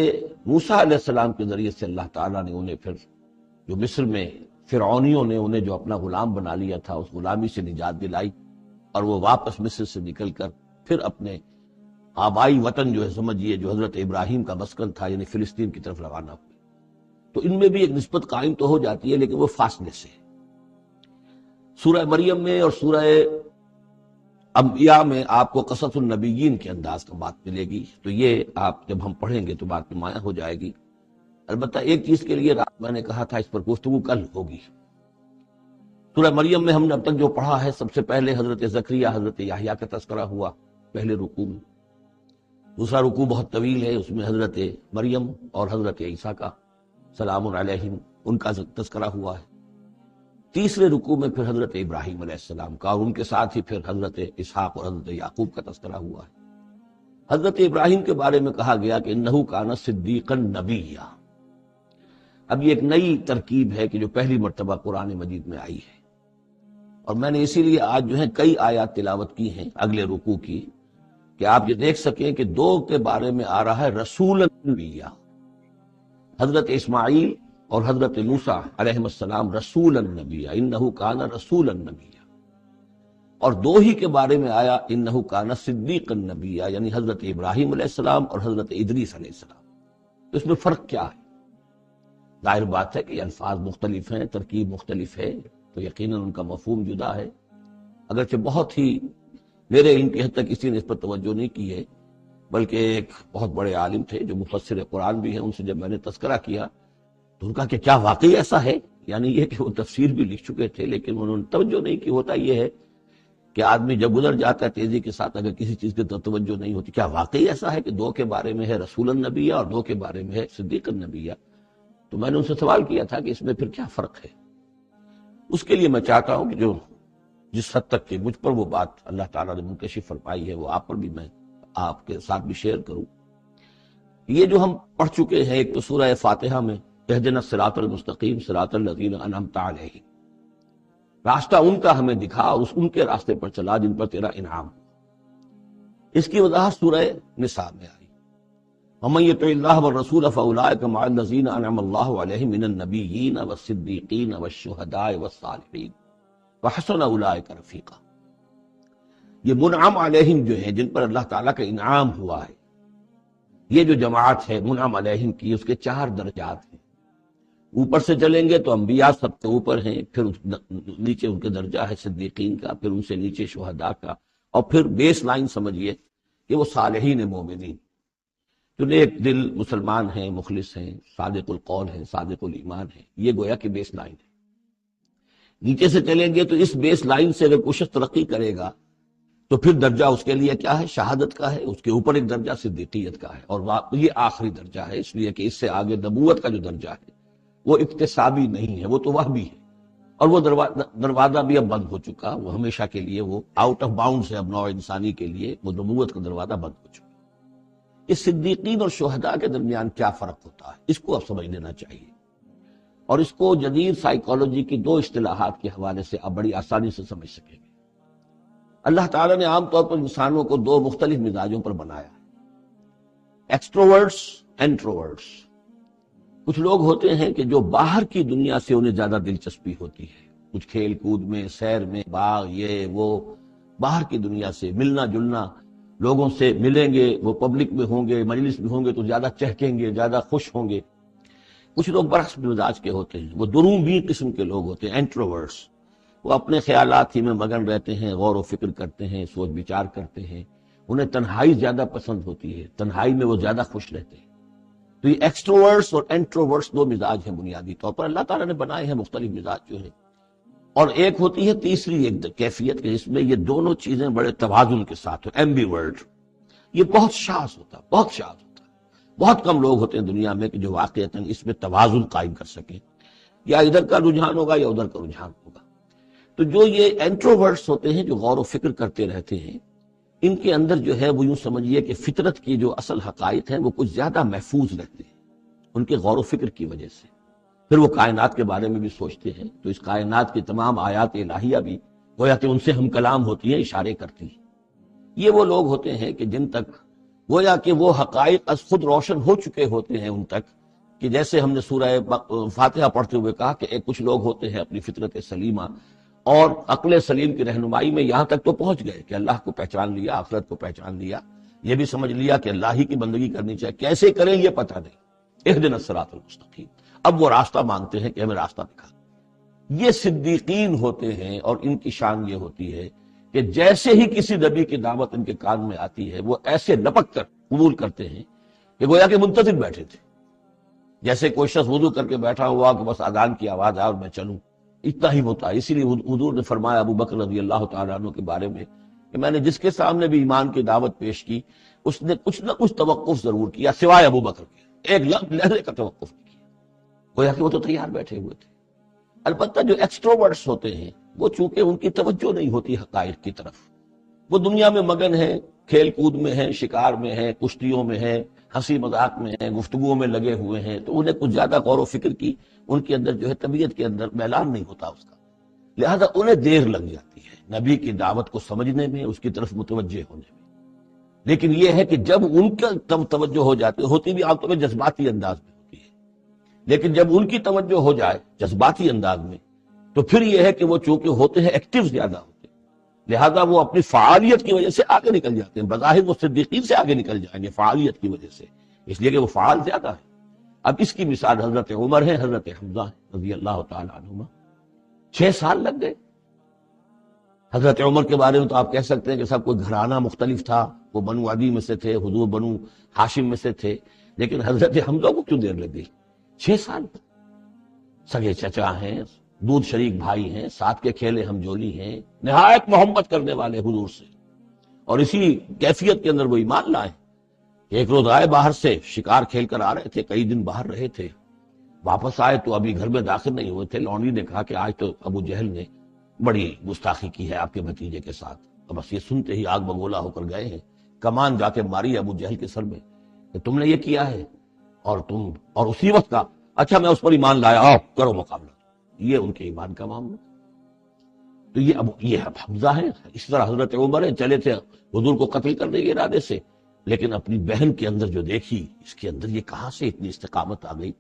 موسیٰ علیہ السلام کے ذریعے سے اللہ تعالیٰ نے انہیں پھر جو مصر میں فرعونیوں نے انہیں جو اپنا غلام بنا لیا تھا، اس غلامی سے نجات دلائی، اور وہ واپس مصر سے نکل کر پھر اپنے آبائی وطن جو ہے سمجھیے جو حضرت ابراہیم کا مسکن تھا، یعنی فلسطین کی طرف روانہ ہوئے۔ تو ان میں بھی ایک نسبت قائم تو ہو جاتی ہے، لیکن وہ فاصلے سے۔ سورہ مریم میں اور سورہ انبیاء میں آپ کو قصص النبیین کے انداز کا بات ملے گی، تو یہ آپ جب ہم پڑھیں گے تو بات نمایاں ہو جائے گی۔ البتہ ایک چیز کے لیے رات میں نے کہا تھا اس پر گفتگو کل ہوگی۔ سورہ مریم میں ہم نے اب تک جو پڑھا ہے، سب سے پہلے حضرت زکریا، حضرت یحییٰ کا تذکرہ ہوا پہلے رکوع میں۔ دوسرا رکوع بہت طویل ہے، اس میں حضرت مریم اور حضرت عیسیٰ کا سلام علیہم ان کا تذکرہ ہوا ہے۔ تیسرے رکوع میں پھر حضرت ابراہیم علیہ السلام کا، اور ان کے ساتھ ہی پھر حضرت اسحاق اور حضرت یعقوب کا تذکرہ ہوا ہے۔ حضرت ابراہیم کے بارے میں کہا گیا کہ انہ کان صدیقا نبیّا۔ اب یہ ایک نئی ترکیب ہے کہ جو پہلی مرتبہ قرآن مجید میں آئی ہے، اور میں نے اسی لیے آج جو ہے کئی آیات تلاوت کی ہیں اگلے رکوع کی، کہ آپ یہ دیکھ سکیں کہ 2 کے بارے میں آ رہا ہے رسول نبیّا، حضرت اسماعیل اور حضرت موسیٰ علیہ السلام رسول النبی، انہ کان رسول النبی، اور 2 ہی کے بارے میں آیا انہ کان صدیق النبی، یعنی حضرت ابراہیم علیہ السلام اور حضرت ادریس علیہ السلام۔ تو اس میں فرق کیا ہے؟ ظاہر بات ہے کہ الفاظ مختلف ہیں، ترکیب مختلف ہے، تو یقیناً ان کا مفہوم جدا ہے، اگرچہ بہت ہی میرے علم کی حد تک اسی نے اس پر توجہ نہیں کی ہے بلکہ ایک بہت بڑے عالم تھے جو مفسر قرآن بھی ہیں، ان سے جب میں نے تذکرہ کیا تو ان کا کہ کیا واقعی ایسا ہے؟ یعنی یہ کہ وہ تفسیر بھی لکھ چکے تھے لیکن انہوں نے توجہ نہیں کی۔ ہوتا یہ ہے کہ آدمی جب گزر جاتا ہے تیزی کے ساتھ، اگر کسی چیز کی توجہ نہیں ہوتی، کیا واقعی ایسا ہے کہ دو کے بارے میں ہے رسول النبیہ اور دو کے بارے میں ہے صدیق النبیہ؟ تو میں نے ان سے سوال کیا تھا کہ اس میں پھر کیا فرق ہے؟ اس کے لیے میں چاہتا ہوں کہ جو جس حد تک کہ مجھ پر وہ بات اللہ تعالیٰ نے منکشف فرمائی ہے وہ آپ پر بھی میں آپ کے ساتھ بھی شیئر کروں۔ یہ جو ہم پڑھ چکے ہیں، ایک تو سورہ فاتحہ میں اہدنا الصراط المستقیم صراط الذین انعمت علیہم، راستہ ان کا ہمیں دکھا اور ان کے راستے پر چلا جن پر تیرا انعام۔ اس کی وضاحت سورہ نساء میں آئی، وَمَن يُطِعِ اللَّهَ وَالرَّسُولَ فَأُولَٰئِكَ مَعَ الَّذِينَ أَنْعَمَ اللَّهُ عَلَيْهِم مِّنَ النَّبِيِّينَ وَالصِّدِّيقِينَ وَالشُّهَدَاءِ وَالصَّالِحِينَ وَحَسُنَ أُولَٰئِكَ رَفِیقًا۔ یہ منعم علیہم جو ہیں، جن پر اللہ تعالیٰ کا انعام ہوا ہے، یہ جو جماعت ہے منعم علیہم کی، اس کے 4 درجات ہیں۔ اوپر سے چلیں گے تو انبیاء سب سے اوپر ہیں، پھر نیچے ان کے درجہ ہے صدیقین کا، پھر ان سے نیچے شہداء کا، اور پھر بیس لائن سمجھیے کہ وہ صالحین مومنین جو نیک دل مسلمان ہیں، مخلص ہیں، صادق القول ہیں، صادق الایمان ہیں، یہ گویا کہ بیس لائن ہے۔ نیچے سے چلیں گے تو اس بیس لائن سے اگر کوئی شخص ترقی کرے گا تو پھر درجہ اس کے لیے کیا ہے؟ شہادت کا ہے، اس کے اوپر ایک درجہ صدیقیت کا ہے، اور یہ آخری درجہ ہے، اس لیے کہ اس سے آگے نبوت کا جو درجہ ہے وہ اکتسابی نہیں ہے، وہ تو وہبی ہے، اور وہ دروازہ بھی اب بند ہو چکا، وہ ہمیشہ کے لیے وہ آؤٹ آف باؤنڈز ہے اب نوع انسانی کے لیے، وہ نبوت کا دروازہ بند ہو چکا۔ اس صدیقین اور شہداء کے درمیان کیا فرق ہوتا ہے، اس کو اب سمجھ لینا چاہیے، اور اس کو جدید سائیکالوجی کی 2 اصطلاحات کے حوالے سے آپ بڑی آسانی سے سمجھ سکیں گے۔ اللہ تعالیٰ نے عام طور پر انسانوں کو 2 مختلف مزاجوں پر بنایا ہے، ایکسٹروورٹس، انٹروورٹس۔ کچھ لوگ ہوتے ہیں کہ جو باہر کی دنیا سے انہیں زیادہ دلچسپی ہوتی ہے، کچھ کھیل کود میں، سیر میں، باغ، یہ وہ، باہر کی دنیا سے ملنا جلنا، لوگوں سے ملیں گے، وہ پبلک میں ہوں گے، مجلس میں ہوں گے تو زیادہ چہکیں گے، زیادہ خوش ہوں گے۔ کچھ لوگ برعکس مزاج کے ہوتے ہیں، وہ درومبی قسم کے لوگ ہوتے ہیں، انٹروورٹس۔ وہ اپنے خیالات ہی میں مگن رہتے ہیں، غور و فکر کرتے ہیں، سوچ بچار کرتے ہیں، انہیں تنہائی زیادہ پسند ہوتی ہے، تنہائی میں وہ زیادہ خوش رہتے ہیں۔ تو یہ ایکسٹروورٹس اور انٹروورٹس 2 مزاج ہیں بنیادی طور پر، اللہ تعالیٰ نے بنائے ہیں مختلف مزاج جو ہیں۔ اور ایک ہوتی ہے تیسری ایک کیفیت کہ جس میں یہ دونوں چیزیں بڑے توازن کے ساتھ ہو، ایمبیورٹ۔ یہ بہت شاذ ہوتا ہے، بہت شاذ ہوتا ہے، بہت کم لوگ ہوتے ہیں دنیا میں کہ جو واقعتاً اس میں توازن قائم کر سکیں، یا ادھر کا رجحان ہوگا یا ادھر کا رجحان ہوگا۔ تو جو یہ انٹروورٹس ہوتے ہیں، جو غور و فکر کرتے رہتے ہیں، ان کے اندر جو ہے وہ یوں سمجھیے کہ فطرت کی جو اصل حقائق ہیں وہ کچھ زیادہ محفوظ رہتے ہیں ان کے غور و فکر کی وجہ سے۔ پھر وہ کائنات کے بارے میں بھی سوچتے ہیں، تو اس کائنات کی تمام آیات الہیہ بھی گویا کہ ان سے ہم کلام ہوتی ہیں، اشارے کرتی ہیں۔ یہ وہ لوگ ہوتے ہیں کہ جن تک گویا کہ وہ حقائق از خود روشن ہو چکے ہوتے ہیں ان تک، کہ جیسے ہم نے سورہ فاتحہ پڑھتے ہوئے کہا کہ کچھ لوگ ہوتے ہیں اپنی فطرت سلیمہ اور عقل سلیم کی رہنمائی میں یہاں تک تو پہنچ گئے کہ اللہ کو پہچان لیا، آخرت کو پہچان لیا، یہ بھی سمجھ لیا کہ اللہ ہی کی بندگی کرنی چاہیے، کیسے کریں یہ پتہ نہیں، اہدنا الصراط المستقیم، اب وہ راستہ مانگتے ہیں کہ ہمیں راستہ دکھا۔ یہ صدیقین ہوتے ہیں، اور ان کی شان یہ ہوتی ہے کہ جیسے ہی کسی نبی کی دعوت ان کے کان میں آتی ہے وہ ایسے لپک کر قبول کرتے ہیں کہ گویا کہ منتظر بیٹھے تھے، جیسے کوئی شخص وضو کر کے بیٹھا ہوا کہ بس اذان کی آواز آئے اور میں چلوں، اتنا ہی ہوتا ہے۔ اسی لیے حضور نے فرمایا ابو بکر رضی اللہ تعالیٰ عنہ کے بارے میں کہ میں نے جس کے سامنے بھی ایمان کی دعوت پیش کی اس نے کچھ نہ کچھ توقف ضرور کیا، سوائے ابو بکر کے ایک لہجے کا توقف نہیں کیا، گویا کہ وہ تو تیار بیٹھے ہوئے تھے۔ البتہ جو ایکسٹروورٹس ہوتے ہیں وہ چونکہ ان کی توجہ نہیں ہوتی حقائق کی طرف، وہ دنیا میں مگن ہیں، کھیل کود میں ہیں، شکار میں ہیں، کشتیوں میں ہیں، ہنسی مذاق میں ہیں، گفتگوؤں میں لگے ہوئے ہیں، تو انہیں کچھ زیادہ غور و فکر کی ان کے اندر جو ہے طبیعت کے اندر میلان نہیں ہوتا اس کا، لہذا انہیں دیر لگ جاتی ہے نبی کی دعوت کو سمجھنے میں، اس کی طرف متوجہ ہونے میں۔ لیکن یہ ہے کہ جب ان کا توجہ ہو جاتی ہوتی بھی عام طور پہ جذباتی انداز میں ہوتی ہے، لیکن جب ان کی توجہ ہو جائے جذباتی انداز میں تو پھر یہ ہے کہ وہ چونکہ ہوتے ہیں ایکٹیو زیادہ ہوتے ہیں، لہذا وہ اپنی فعالیت کی وجہ سے آگے نکل جاتے ہیں، بظاہر وہ صدیقین سے آگے نکل جائیں گے فعالیت کی وجہ سے، اس لیے کہ وہ فعال زیادہ ہے۔ اب اس کی مثال حضرت عمر ہے، حضرت حمزہ رضی اللہ تعالی عنہما، 6 سال لگ گئے حضرت عمر کے بارے میں تو آپ کہہ سکتے ہیں کہ سب کوئی گھرانہ مختلف تھا، وہ بنو عدی میں سے تھے، حضور بنو ہاشم میں سے تھے، لیکن حضرت حمزہ کو کیوں دیر لگ گئی؟ 6 سال، سگے چچا ہیں، دودھ شریک بھائی ہیں، ساتھ کے کھیلے ہم جولی ہیں، نہایت محبت کرنے والے حضور سے، اور اسی کیفیت کے اندر وہ ایمان لائے۔ ایک روز آئے باہر سے، شکار کھیل کر آ رہے تھے، کئی دن باہر رہے تھے، واپس آئے تو ابھی گھر میں داخل نہیں ہوئے تھے، لونڈی نے کہا کہ آج تو ابو جہل نے بڑی گستاخی کی ہے آپ کے بھتیجے کے ساتھ۔ اب بس یہ سنتے ہی آگ بگولا ہو کر گئے ہیں، کمان جا کے ماری ابو جہل کے سر میں کہ تم نے یہ کیا ہے، اور اسی وقت کا اچھا میں اس پر ایمان لایا، آؤ کرو مقابلہ۔ یہ ان کے ایمان کا معاملہ۔ تو یہ اب حمزہ ہے، اس طرح حضرت عمر ہے، چلے تھے حضور کو قتل کرنے کے ارادے سے، لیکن اپنی بہن کے اندر جو دیکھی، اس کے اندر یہ کہاں سے اتنی استقامت آ گئی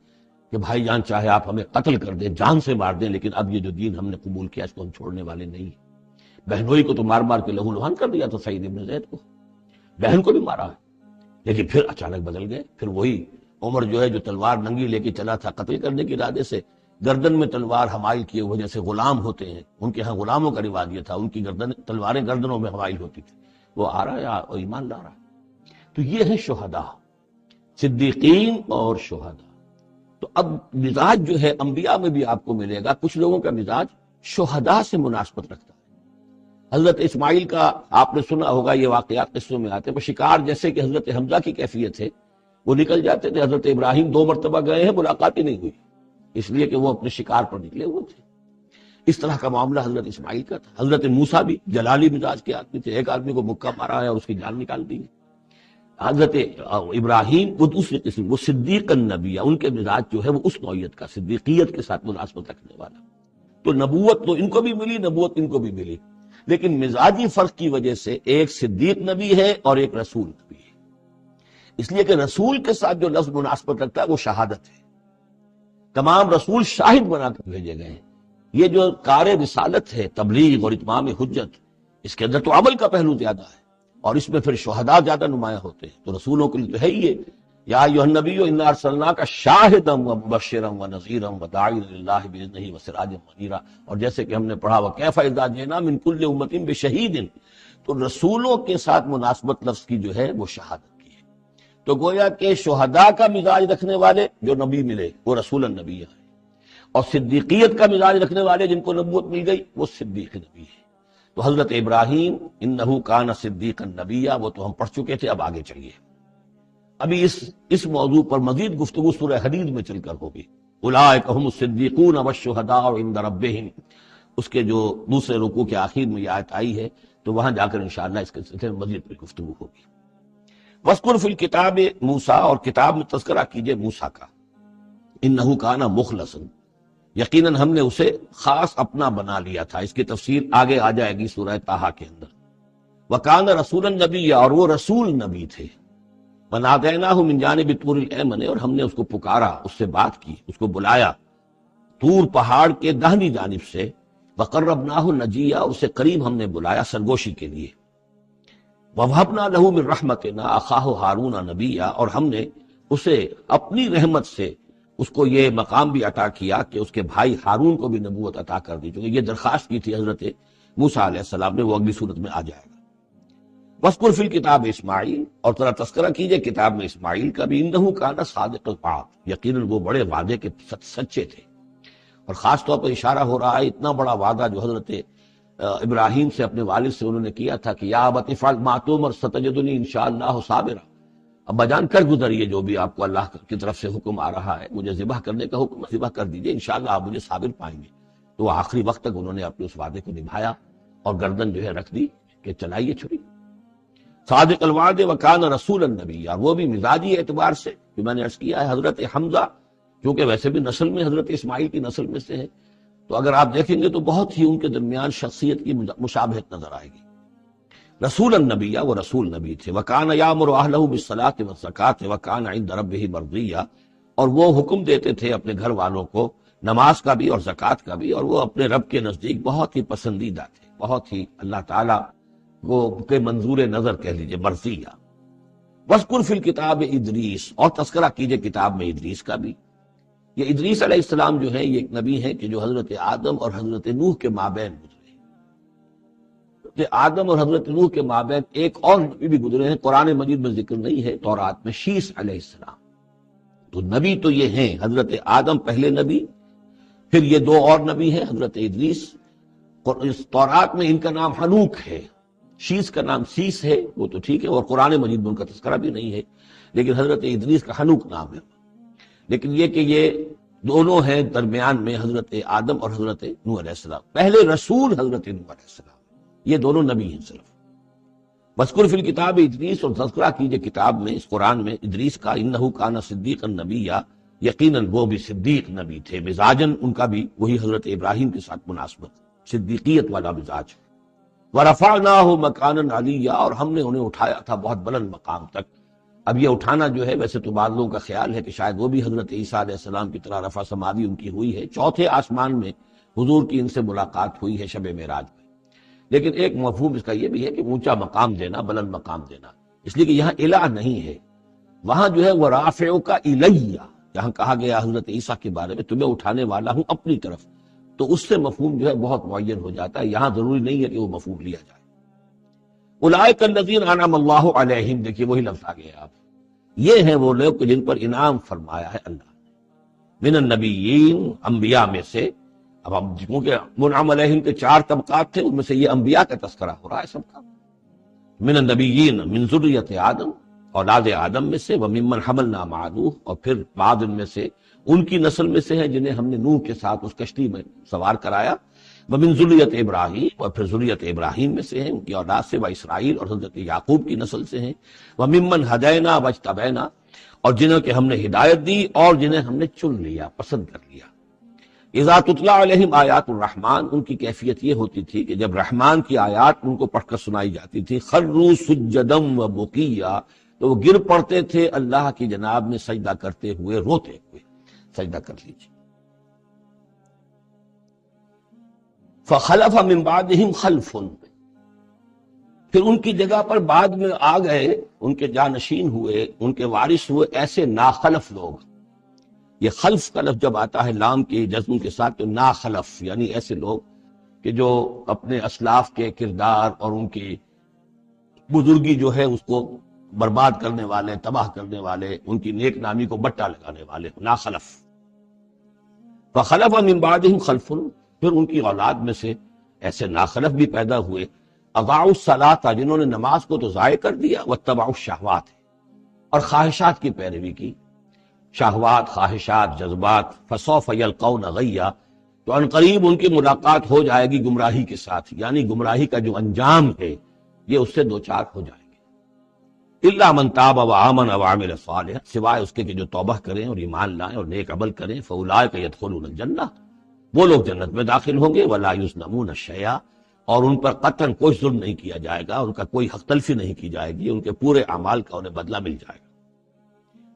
کہ بھائی جان چاہے آپ ہمیں قتل کر دیں، جان سے مار دیں، لیکن اب یہ جو دین ہم نے قبول کیا اس کو ہم چھوڑنے والے نہیں۔ بہنوئی کو تو مار مار کے لہو لہان کر دیا تھا سعید بن زید کو، بہن کو بھی مارا ہے، لیکن پھر اچانک بدل گئے۔ پھر وہی عمر جو ہے جو تلوار ننگی لے کے چلا تھا قتل کرنے کے ارادے سے، گردن میں تلوار حمائل کیے ہوئے، جیسے غلام ہوتے ہیں، ان کے ہاں غلاموں کا رواج یہ تھا، ان کی تلواریں گردنوں میں حمائل ہوتی تھی، وہ آ رہا ہے اور ایمان لا رہا ہے۔ تو یہ ہے شہداء، صدیقین اور شہداء۔ تو اب مزاج جو ہے انبیاء میں بھی آپ کو ملے گا، کچھ لوگوں کا مزاج شہداء سے مناسبت رکھتا ہے۔ حضرت اسماعیل کا آپ نے سنا ہوگا، یہ واقعات قصوں میں آتے ہیں، شکار جیسے کہ حضرت حمزہ کی کیفیت ہے، وہ نکل جاتے تھے۔ حضرت ابراہیم 2 مرتبہ گئے ہیں، ملاقات ہی نہیں ہوئی، اس لیے کہ وہ اپنے شکار پر نکلے ہوئے تھے۔ اس طرح کا معاملہ حضرت اسماعیل کا تھا۔ حضرت موسیٰ بھی جلالی مزاج کے آدمی تھے، ایک آدمی کو مکہ مارا ہے اور اس کی جان نکال دی۔ حضرت ابراہیم وہ دوسری قسم، وہ صدیق النبی، ان کے مزاج جو ہے وہ اس نوعیت کا، صدیقیت کے ساتھ مناسبت رکھنے والا۔ تو نبوت تو ان کو بھی ملی، نبوت ان کو بھی ملی، لیکن مزاجی فرق کی وجہ سے ایک صدیق نبی ہے اور ایک رسول نبی ہے۔ اس لیے کہ رسول کے ساتھ جو لفظ مناسبت رکھتا ہے وہ شہادت ہے۔ تمام رسول شاہد بنا کر بھیجے گئے ہیں۔ یہ جو کار رسالت ہے، تبلیغ اور اتمام حجت، اس کے اندر تو عمل کا پہلو زیادہ ہے، اور اس میں پھر شہداء زیادہ نمایاں ہوتے ہیں۔ تو رسولوں کے لیے تو ہے ہی یہ، یا ایھا النبی انا ارسلناک شاہدا ومبشرا ونذیرا وداعیا الی اللہ باذنہ وسراجا منیرا، اور جیسے کہ ہم نے پڑھا وکیف اذا جئنا من کل امۃ بشہید، تو رسولوں کے ساتھ مناسبت لفظ کی جو ہے وہ شہادت کی ہے۔ تو گویا کہ شہداء کا مزاج رکھنے والے جو نبی ملے وہ رسول النبی ہیں، اور صدیقیت کا مزاج رکھنے والے جن کو نبوت مل گئی وہ صدیق نبی ہے۔ تو حضرت ابراہیم انہ کان صدیقا نبیا، وہ تو ہم پڑھ چکے تھے، اب آگے چلیے۔ ابھی اس موضوع پر مزید گفتگو سورہ حدید میں چل کر ہوگی۔ اولئک ھم الصدیقون والشہداء عند ربہم، اس کے جو دوسرے رکوع کے آخر میں یہ آیت آئی ہے، تو وہاں جا کر انشاءاللہ اس کے سلسلے میں مزید گفتگو ہوگی۔ وَاذْکُرْ فِی الکتاب موسیٰ، اور کتاب میں تذکرہ کیجئے موسیٰ کا، انہ کان مخلصا، یقیناً ہم نے اسے خاص اپنا بنا لیا تھا۔ اس کی تفسیر آگے آ جائے گی سورہ طٰہٰ کے اندر۔ وَكَانَ رَسُولًا نَبِيًّا، اور وہ رسول نبی تھے۔ وَنَادَيْنَاهُ مِن جَانِبِ الطُّورِ الْأَيْمَنِ، اور ہم نے اس کو پکارا، اس سے بات کی، اس کو بلایا طور پہاڑ کے داہنی جانب سے۔ وَقَرَّبْنَاهُ نَجِيًّا، اسے قریب ہم نے بلایا سرگوشی کے لیے۔ وَوَهَبْنَا لَهُ مِن رَحْمَتِنَا أَخَاهُ هَارُونَ نَبِيًّا، اور ہم نے اسے اپنی رحمت سے اس کو یہ مقام بھی عطا کیا کہ اس کے بھائی ہارون کو بھی نبوت عطا کر دی، چونکہ یہ درخواست کی تھی حضرت موسیٰ علیہ السلام نے، وہ اگلی صورت میں آ جائے گا۔ وَاذْکُرْ فِی الکتاب اسماعیل، اور ذرا تذکرہ کیجئے کتاب میں اسماعیل کا بھی، انہ کان صادق الوعد، یقیناً وہ بڑے وعدے کے سچے تھے۔ اور خاص طور پر اشارہ ہو رہا ہے اتنا بڑا وعدہ جو حضرت ابراہیم سے اپنے والد سے انہوں نے کیا تھا کہ یا ابت افعل ما تؤمر ستجدنی انشاءاللہ صابرا، ابا جان کر گزریے جو بھی آپ کو اللہ کی طرف سے حکم آ رہا ہے، مجھے ذبح کرنے کا حکم، ذبح کر دیجئے، انشاءاللہ آپ مجھے صابر پائیں گے۔ تو وہ آخری وقت تک انہوں نے اپنے اس وعدے کو نبھایا اور گردن جو ہے رکھ دی کہ چلائیے چھری۔ صادق الوعد وکان رسول النبی، اور وہ بھی مزاجی اعتبار سے جو میں نے عرض کیا ہے، حضرت حمزہ چونکہ ویسے بھی نسل میں حضرت اسماعیل کی نسل میں سے ہیں، تو اگر آپ دیکھیں گے تو بہت ہی ان کے درمیان شخصیت کی مشابہت نظر آئے گی۔ رسول النبی، وہ رسول نبی تھے۔ وَكَانَ يَأْمُرُ أَهْلَهُ بِالصَّلَاةِ وَالزَّكَاةِ وَكَانَ عِندَ رَبِّهِ مَرْضِيًّا، اور وہ حکم دیتے تھے اپنے گھر والوں کو نماز کا بھی اور زکوٰۃ کا بھی، اور وہ اپنے رب کے نزدیک بہت ہی پسندیدہ تھے، بہت ہی اللہ تعالیٰ وہ کے منظور نظر کہہ لیجئے، مرضیہ۔ وَاذْکُرْ فِی الکتاب ادریس، اور تذکرہ کیجئے کتاب میں ادریس کا بھی۔ یہ ادریس علیہ السلام جو ہے یہ ایک نبی ہے کہ جو حضرت آدم اور حضرت نوح کے مابین گزرے۔ حضرت آدم اور حضرت نوح کے مابین ایک اور نبی بھی گزرے ہیں، قرآن مجید میں ذکر نہیں ہے، تورات میں شیس علیہ السلام۔ تو نبی تو یہ ہیں، حضرت آدم پہلے نبی، پھر یہ دو اور نبی ہیں حضرت ادریس۔ اس تورات میں ان کا نام حنوک ہے، شیس کا نام سیس ہے، وہ تو ٹھیک ہے، اور قرآن مجید میں ان کا تذکرہ بھی نہیں ہے، لیکن حضرت ادریس کا حنوک نام ہے۔ لیکن یہ کہ یہ دونوں ہیں درمیان میں حضرت آدم اور حضرت نوح علیہ السلام، پہلے رسول حضرت نوح علیہ السلام، یہ دونوں نبی ہیں صرف۔ مذکور فی الکتاب ادریس، اور تذکرہ کیجئے کتاب میں، اس قرآن میں ادریس کا، انہ کان صدیقا نبیا، یقیناً وہ بھی صدیق نبی تھے، مزاجن ان کا بھی وہی حضرت ابراہیم کے ساتھ مناسبت، صدیقیت والا مزاج۔ ورفعناہ مکانا علیا، اور ہم نے انہیں اٹھایا تھا بہت بلند مقام تک۔ اب یہ اٹھانا جو ہے، ویسے تو بعض لوگوں کا خیال ہے کہ شاید وہ بھی حضرت عیسیٰ علیہ السلام کی طرح رفع سماوی ان کی ہوئی ہے، چوتھے آسمان میں حضور کی ان سے ملاقات ہوئی ہے شب معراج میں۔ لیکن ایک مفہوم اس کا یہ بھی ہے کہ اونچا مقام دینا، بلند مقام دینا، اس لیے کہ یہاں الہ نہیں ہے، وہاں جو ہے وہ رافعک الیہ، جہاں کہا گیا حضرت عیسیٰ کے بارے میں تمہیں اٹھانے والا ہوں اپنی طرف، تو اس سے مفہوم جو ہے بہت معین ہو جاتا ہے، یہاں ضروری نہیں ہے کہ وہ مفہوم لیا جائے۔ اولئک الذین انعم اللہ علیہم، دیکھیے وہی لفظ آ گیا آپ، یہ ہیں وہ لوگ جن پر انعام فرمایا ہے اللہ نے، من النبیین، انبیاء میں سے۔ اب ہم کیونکہ منعم علیہم کے 4 طبقات تھے، ان میں سے یہ انبیاء کا تذکرہ ہو رہا ہے سب کا۔ من النبیین من ذریۃ آدم، اولاد آدم میں سے، وممن حملنا مع نوح، اور پھر بعد ان میں سے ان کی نسل میں سے ہیں جنہیں ہم نے نوح کے ساتھ اس کشتی میں سوار کرایا، ومن ذریۃ ابراہیم، اور پھر ذریۃ ابراہیم میں سے ہیں، ان کی اولاد سے، و اسرائیل، اور حضرت یعقوب کی نسل سے ہیں، وممن ہدینا واجتبینا، اور جنہیں کہ ہم نے ہدایت دی اور جنہیں ہم نے چن لیا، پسند کر لیا۔ اذا تتلیٰ علیہم آیات الرحمن، ان کی کیفیت یہ ہوتی تھی کہ جب رحمان کی آیات ان کو پڑھ کر سنائی جاتی تھی، خروا سجدا و بکیا، تو وہ گر پڑتے تھے اللہ کی جناب میں سجدہ کرتے ہوئے، روتے ہوئے۔ سجدہ کر لیجیے۔ فخلف من بعدہم خلف، پھر ان کی جگہ پر بعد میں آ گئے، ان کے جانشین ہوئے، ان کے وارث ہوئے ایسے ناخلف لوگ۔ یہ خلف کا لفظ جب آتا ہے لام کے جزم کے ساتھ، تو ناخلف یعنی ایسے لوگ کہ جو اپنے اسلاف کے کردار اور ان کی بزرگی جو ہے اس کو برباد کرنے والے، تباہ کرنے والے، ان کی نیک نامی کو بٹا لگانے والے، ناخلف۔ فخلف من بعدہم خلف، پھر ان کی اولاد میں سے ایسے ناخلف بھی پیدا ہوئے، اضاعوا الصلاۃ، جنہوں نے نماز کو تو ضائع کر دیا، واتبعوا الشہوات، اور خواہشات کی پیروی کی، شہوات، خواہشات، جذبات، فسوف یلقون غیا، تو ان قریب ان کی ملاقات ہو جائے گی گمراہی کے ساتھ، یعنی گمراہی کا جو انجام ہے یہ اس سے دوچار ہو جائیں گے۔ الا من تاب وآمن وعمل صالحا، سوائے اس کے کہ جو توبہ کریں اور ایمان لائیں اور نیک عمل کریں، فاولئک يدخلون الجنہ، وہ لوگ جنت میں داخل ہوں گے، ولا یظلمون شیئا، اور ان پر قطعاً کوئی ظلم نہیں کیا جائے گا، ان کا کوئی حق تلفی نہیں کی جائے گی، ان کے پورے اعمال کا انہیں بدلہ مل جائے گا۔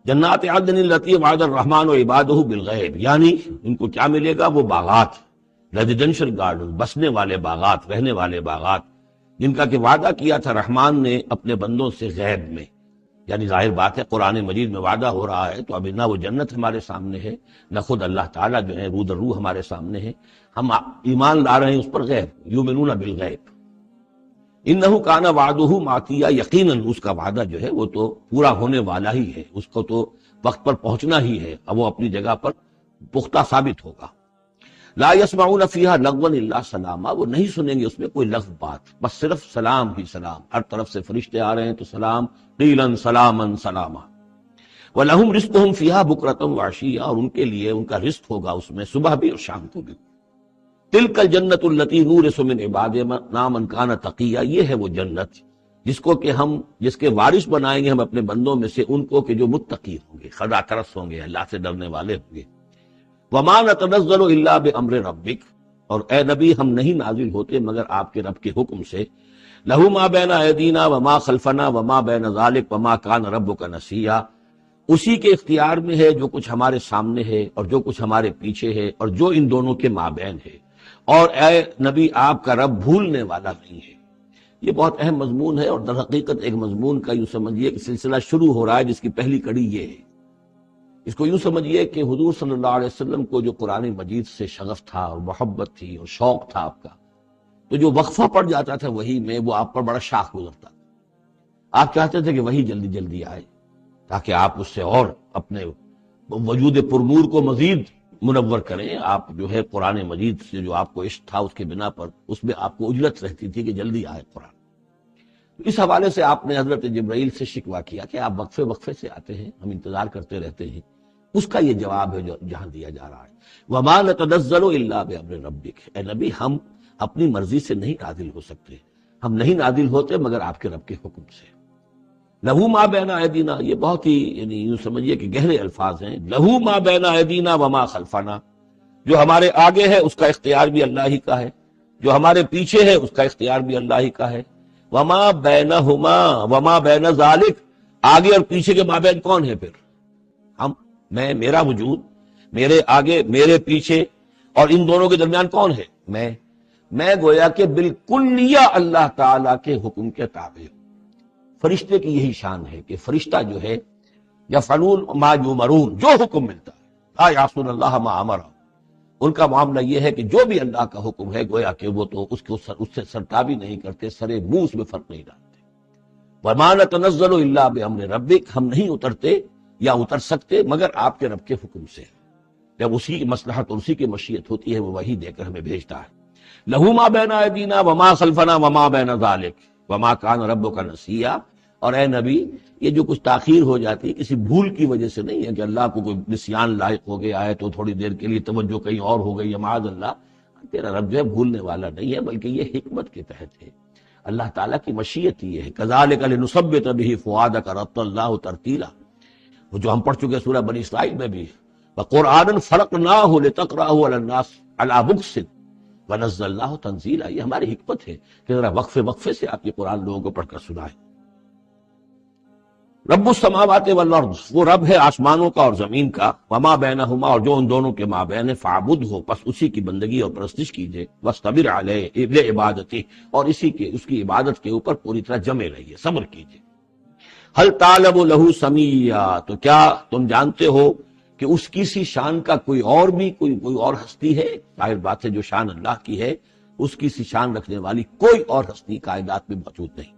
جنات عدن التی وعد الرحمن وعبادہ بالغیب، یعنی ان کو کیا ملے گا؟ وہ باغات، ریزیڈینشل گارڈن، بسنے والے باغات، رہنے والے باغات، جن کا کہ وعدہ کیا تھا رحمان نے اپنے بندوں سے غیب میں۔ یعنی ظاہر بات ہے قرآن مجید میں وعدہ ہو رہا ہے، تو ابھی نہ وہ جنت ہمارے سامنے ہے، نہ خود اللہ تعالیٰ جو ہے روح در روح ہمارے سامنے ہے، ہم ایمان لا رہے ہیں اس پر غیب، یؤمنون بالغیب۔ انہ کان وعدہ ماتیا، یقیناً اس کا وعدہ جو ہے وہ تو پورا ہونے والا ہی ہے، اس کو تو وقت پر پہنچنا ہی ہے، اب وہ اپنی جگہ پر پختہ ثابت ہوگا۔ لا يسمعون فیہا لغوا الا سلاما، وہ نہیں سنیں گے اس میں کوئی لغو بات، بس صرف سلام ہی سلام، ہر طرف سے فرشتے آ رہے ہیں تو سلام، قیلا سلاما سلاما۔ وَلَهُمْ رِزْقُهُمْ فِيهَا بُكْرَةً وَعَشِيًّا، اور ان کے لیے ان کا رزق ہوگا اس میں صبح بھی اور شام کو بھی۔ تِلْكَ الْجَنَّةُ الَّتِي نُورِثُ مِنْ عِبَادِنَا مَنْ كَانَ تَقِيًّا، یہ ہے وہ جنت جس کو کہ ہم، جس کے وارث بنائیں گے ہم اپنے بندوں میں سے ان کو کہ جو متقی ہوں گے، خدا ترس ہوں گے، اللہ سے ڈرنے والے ہوں گے۔ وَمَا نَتَنَزَّلُ إِلَّا بِأَمْرِ رَبِّكَ، اور اے نبی ہم نہیں نازل ہوتے مگر آپ کے رب کے حکم سے۔ لَهُ مَا بَيْنَ أَيْدِينَا وَمَا خَلْفَنَا وَمَا بَيْنَ ذَلِكَ وَمَا كَانَ رَبُّكَ نَسِيًّا، اسی کے اختیار میں ہے جو کچھ ہمارے سامنے ہے اور جو کچھ ہمارے پیچھے ہے اور جو ان دونوں کے مابین ہے، اور اے نبی آپ کا رب بھولنے والا نہیں ہے۔ یہ بہت اہم مضمون ہے، اور در حقیقت ایک مضمون کا یوں سمجھیے کہ سلسلہ شروع ہو رہا ہے جس کی پہلی کڑی یہ ہے۔ اس کو یوں سمجھیے کہ حضور صلی اللہ علیہ وسلم کو جو قرآن مجید سے شغف تھا اور محبت تھی اور شوق تھا آپ کا، تو جو وقفہ پڑ جاتا تھا وہی میں، وہ آپ پر بڑا شاخ گزرتا. آپ چاہتے تھے کہ وہی جلدی جلدی آئے تاکہ آپ اس سے اور اپنے وجود پرنور کو مزید منور کریں. آپ جو ہے قرآن مجید سے جو آپ کو عشق تھا اس کے بنا پر اس میں آپ کو اجلت رہتی تھی کہ جلدی آئے قرآن. اس حوالے سے آپ نے حضرت جبرائیل سے شکوہ کیا کہ آپ وقفے وقفے سے آتے ہیں، ہم انتظار کرتے رہتے ہیں. اس کا یہ جواب ہے جو جہاں دیا جا رہا ہے، وَمَا نَتَنَزَّلُ إِلَّا بِأَمْرِ رَبِّكَ. اے نبی ہم اپنی مرضی سے نہیں نازل ہو سکتے، ہم نہیں نازل ہوتے مگر آپ کے رب کے حکم سے. لہو ما بین ایدینا، یہ بہت ہی یعنی یوں سمجھیے کہ گہرے الفاظ ہیں. لہو ما بین ایدینا وما خلفنا، جو ہمارے آگے ہے اس کا اختیار بھی اللہ ہی کا ہے، جو ہمارے پیچھے ہے اس کا اختیار بھی اللہ ہی کا ہے. وما بینہما وما بین ذالک، آگے اور پیچھے کے مابین کون ہے پھر؟ ہم، میں، میرا وجود، میرے آگے میرے پیچھے، اور ان دونوں کے درمیان کون ہے؟ میں گویا کہ بالکلیہ اللہ تعالی کے حکم کے تابع ہوں. فرشتے کی یہی شان ہے کہ فرشتہ جو ہے یفعلون ما یؤمرون، جو حکم ملتا ہے، لا یعصون اللہ ما امر، ان کا معاملہ یہ ہے کہ جو بھی اللہ کا حکم ہے گویا کہ وہ تو اس سے سرتابی نہیں کرتے، سرے منہ اس میں فرق نہیں ڈالتے. وما نتنزل الا بامر ربک، ہم نہیں اترتے یا اتر سکتے مگر آپ کے رب کے حکم سے. جب اسی کی مصلحت اور اسی کی مشیت ہوتی ہے وہ وہی دے کر ہمیں بھیجتا ہے. لہو ما بین ایدینا وما خلفنا وما بین ذالک وما کان ربک نسیا. اور اے نبی یہ جو کچھ تاخیر ہو جاتی ہے کسی بھول کی وجہ سے نہیں ہے کہ اللہ کو کوئی نسیان لاحق ہو گیا ہے تو تھوڑی دیر کے لیے توجہ کہیں اور ہو گئی ہے، معاذ اللہ. تیرا رب جو ہے بھولنے والا نہیں ہے، بلکہ یہ حکمت کے تحت ہے، اللہ تعالیٰ کی مشیت یہ ہے. کذالک لنثبت بہ فؤادک رتل اللہ ترتیلا، وہ جو ہم پڑھ چکے سورہ بنی اسرائیل میں بھی، وقرآنا فرقناہ لتقرأہ علی الناس علی مکث ونزلناہ تنزیلا. یہ ہماری حکمت ہے کہ ذرا وقفے وقفے سے آپ یہ قرآن لوگوں کو پڑھ کر سنائیں. رب السماوات والارض، وہ رب ہے آسمانوں کا اور زمین کا. وما بینہما، اور جو ان دونوں کے مابین ہے. فاعبدہ، پس اسی کی بندگی اور پرستش کیجئے. واصطبر علیہ لعبادتہ، اور اس کی عبادت کے اوپر پوری طرح جمے رہیے، صبر کیجئے. هل تعلم له سمیا، تو کیا تم جانتے ہو کہ اس کی سی شان کا کوئی اور بھی کوئی اور ہستی ہے؟ ظاہر بات ہے جو شان اللہ کی ہے اس کی سی شان رکھنے والی کوئی اور ہستی کائنات میں موجود نہیں.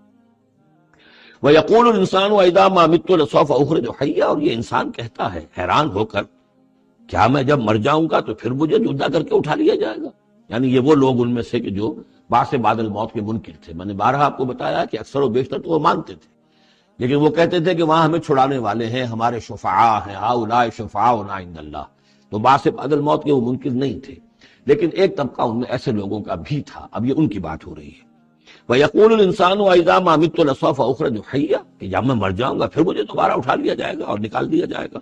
وَيَقُولُ الْإِنسَانُ وَإِذَا مَا مِتُّ لَسَوْفَ أُخْرَجُ حَيًّا، اور یہ انسان کہتا ہے حیران ہو کر، کیا میں جب مر جاؤں گا تو پھر مجھے زندہ کر کے اٹھا لیا جائے گا؟ یعنی یہ وہ لوگ ان میں سے کہ جو بعث بعد الموت کے منکر تھے. میں نے بارہا آپ کو بتایا کہ اکثر و بیشتر تو وہ مانتے تھے، لیکن وہ کہتے تھے کہ وہاں ہمیں چھڑانے والے ہیں، ہمارے شفعاء ہیں، ہؤلاء شفعاؤنا عند اللہ. تو بعث بعد الموت کے وہ منکر نہیں تھے، لیکن ایک طبقہ ان میں ایسے لوگوں کا بھی تھا. اب یہ ان کی بات ہو رہی ہے. وَيَقُولُ الْإِنسَانُ وَإِذَا مَا مِتُّ لَسَوْفَ أُخْرَجُ حَيًّا، کہ جب میں مر جاؤں گا پھر مجھے دوبارہ اٹھا لیا جائے گا اور نکال دیا جائے گا.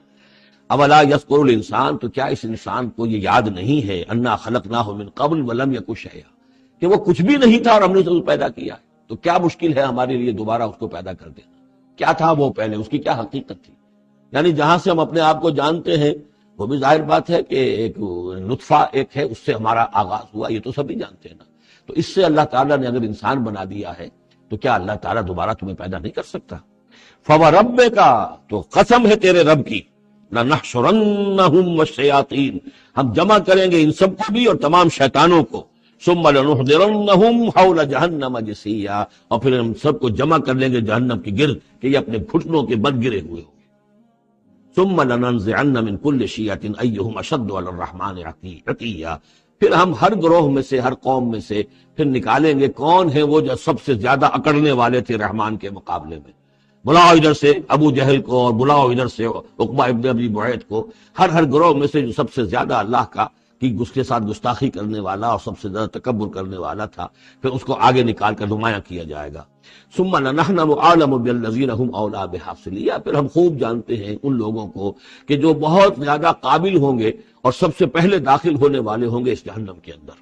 أَوَلَا يَذْكُرُ الْإِنسَانُ، تو کیا اس انسان کو یہ یاد نہیں ہے، أَنَّا خَلَقْنَاهُ مِنْ قَبْلُ وَلَمْ يَكُ شَيْئًا، کہ وہ کچھ بھی نہیں تھا اور ہم نے اسے پیدا کیا ہے. تو کیا مشکل ہے ہمارے لیے دوبارہ اس کو پیدا کر دینا؟ کیا تھا وہ پہلے، اس کی کیا حقیقت تھی؟ یعنی جہاں سے ہم اپنے آپ کو جانتے ہیں وہ بھی ظاہر بات ہے کہ ایک نطفہ ایک ہے، اس سے ہمارا آغاز ہوا، یہ تو سبھی جانتے ہیں نا. تو اس سے اللہ تعالیٰ نے اگر انسان بنا دیا ہے تو کیا اللہ تعالیٰ دوبارہ تمہیں پیدا نہیں کر سکتا؟ فَوَرَبِّكَ، تو قسم ہے تیرے رب کی، لَنَحْشُرَنَّهُمْ وَالشَّيَاطِينَ، ہم جمع کریں گے ان سب کو بھی اور تمام شیطانوں کو. ثُمَّ لَنُحْضِرَنَّهُمْ حَوْلَ جَهَنَّمَ جِثِيًّا، اور پھر ہم سب کو جمع کر لیں گے جہنم کے گرد کہ یہ اپنے گھٹنوں کے بل گرے ہوئے ہوں. ثُمَّ لَنَنزِعَنَّ مِنْ كُلِّ شِيَّةٍ أَيُّهُمْ أَشَدُّ عَلَى الرَّحْمَنِ عِتِيًّا، پھر ہم ہر گروہ میں سے، ہر قوم میں سے پھر نکالیں گے کون ہے وہ جو سب سے زیادہ اکڑنے والے تھے رحمان کے مقابلے میں. بلاؤ ادھر سے ابو جہل کو اور بلاؤ ادھر سے عقبہ ابن ابی معیط کو، ہر گروہ میں سے جو سب سے زیادہ اللہ کا کی اس کے ساتھ گستاخی کرنے والا اور سب سے زیادہ تکبر کرنے والا تھا، پھر اس کو آگے نکال کر نمایاں کیا جائے گا. ثم لنحن عالم بالذین هم اولی بحاصلیہ، پھر ہم خوب جانتے ہیں ان لوگوں کو کہ جو بہت زیادہ قابل ہوں گے اور سب سے پہلے داخل ہونے والے ہوں گے اس جہنم کے اندر.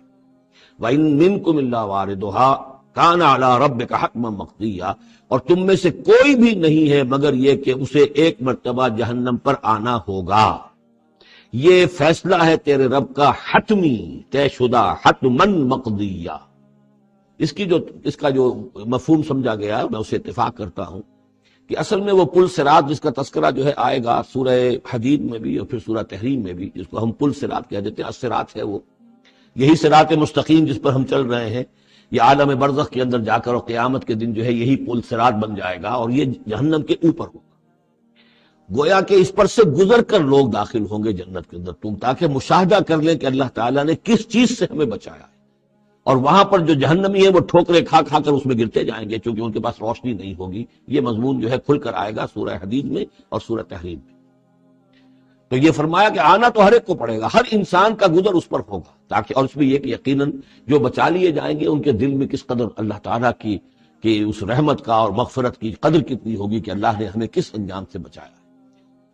وَإِن مِّنكُمْ إِلَّا وَارِدُهَا كَانَ عَلَىٰ رَبِّكَ حَتْمًا مَّقْضِيًّا، اور تم میں سے کوئی بھی نہیں ہے مگر یہ کہ اسے ایک مرتبہ جہنم پر آنا ہوگا. یہ فیصلہ ہے تیرے رب کا حتمی، طے شدہ، حتماً مقضیہ. اس کا جو مفہوم سمجھا گیا میں اسے اتفاق کرتا ہوں کہ اصل میں وہ پل صراط جس کا تذکرہ جو ہے آئے گا سورہ حدید میں بھی اور پھر سورہ تحریم میں بھی، جس کو ہم پل صراط کہہ دیتے ہیں، الصراط ہے وہ، یہی صراط مستقیم جس پر ہم چل رہے ہیں. یہ عالم برزخ کے اندر جا کر اور قیامت کے دن جو ہے یہی پل صراط بن جائے گا اور یہ جہنم کے اوپر ہوگا. گویا کہ اس پر سے گزر کر لوگ داخل ہوں گے جنت کے اندر، تم تاکہ مشاہدہ کر لیں کہ اللہ تعالیٰ نے کس چیز سے ہمیں بچایا ہے. اور وہاں پر جو جہنمی ہے وہ ٹھوکریں کھا کھا کر اس میں گرتے جائیں گے کیونکہ ان کے پاس روشنی نہیں ہوگی. یہ مضمون جو ہے کھل کر آئے گا سورہ حدید میں اور سورہ تحریم میں. تو یہ فرمایا کہ آنا تو ہر ایک کو پڑے گا، ہر انسان کا گزر اس پر ہوگا، تاکہ اور اس میں یہ کہ یقیناً جو بچا لیے جائیں گے ان کے دل میں کس قدر اللہ تعالیٰ کی کہ اس رحمت کا اور مغفرت کی قدر کتنی ہوگی کہ اللہ نے ہمیں کس انجام سے بچایا.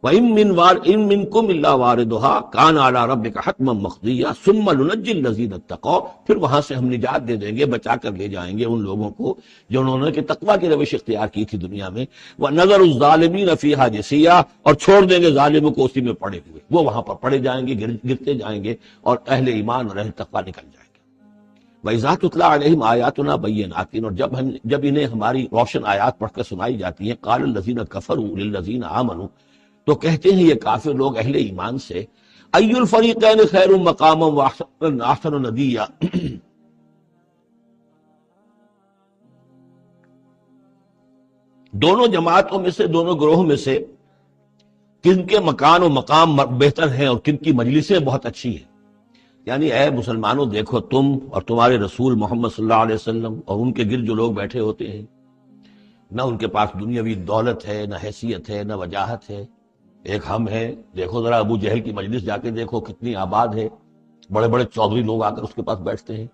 وَإِن مِّنكُمْ إِلَّا وَارِدُهَا كَانَ عَلَىٰ رَبِّكَ حَتْمًا مَقْضِيًّا ثُمَّ نُنَجِّي الَّذِينَ اتَّقَوْا. پھر وہاں سے ہم نجات دے دیں گے، بچا کر لے جائیں گے ان لوگوں کو جنہوں نے کہ تقویٰ کی روش اختیار کی تھی دنیا میں. وَنَذَرُ الظَّالِمِينَ فِيهَا جِثِيًّا، اور چھوڑ دیں گے ظالموں کو اسی میں پڑے ہوئے، وہ وہاں پر پڑے جائیں گے، گرتے جائیں گے اور اہل ایمان اور اہل تقویٰ نکل جائیں گے. وَإِذَا تُتْلَىٰ عَلَيْهِمْ آيَاتُنَا بَيِّنَاتٍ، اور جب انہیں ہماری روشن آیات پڑھ کر سنائی جاتی ہیں، قَالَ الَّذِينَ كَفَرُوا لِلَّذِينَ آمَنُوا، تو کہتے ہیں یہ کافر لوگ اہل ایمان سے، اَيُّ الْفَرِيقَيْنِ خَيْرٌ مَقَامًا وَأَحْسَنُ نَدِيًّا، دونوں جماعتوں میں سے، دونوں گروہوں میں سے کن کے مکان و مقام بہتر ہیں اور کن کی مجلسیں بہت اچھی ہیں. یعنی اے مسلمانوں دیکھو، تم اور تمہارے رسول محمد صلی اللہ علیہ وسلم اور ان کے گرد جو لوگ بیٹھے ہوتے ہیں، نہ ان کے پاس دنیاوی دولت ہے، نہ حیثیت ہے، نہ وجاہت ہے. ایک ہم ہیں، دیکھو ذرا ابو جہل کی مجلس جا کے دیکھو کتنی آباد ہے، بڑے بڑے چودھری لوگ آ کر اس کے پاس بیٹھتے ہیں.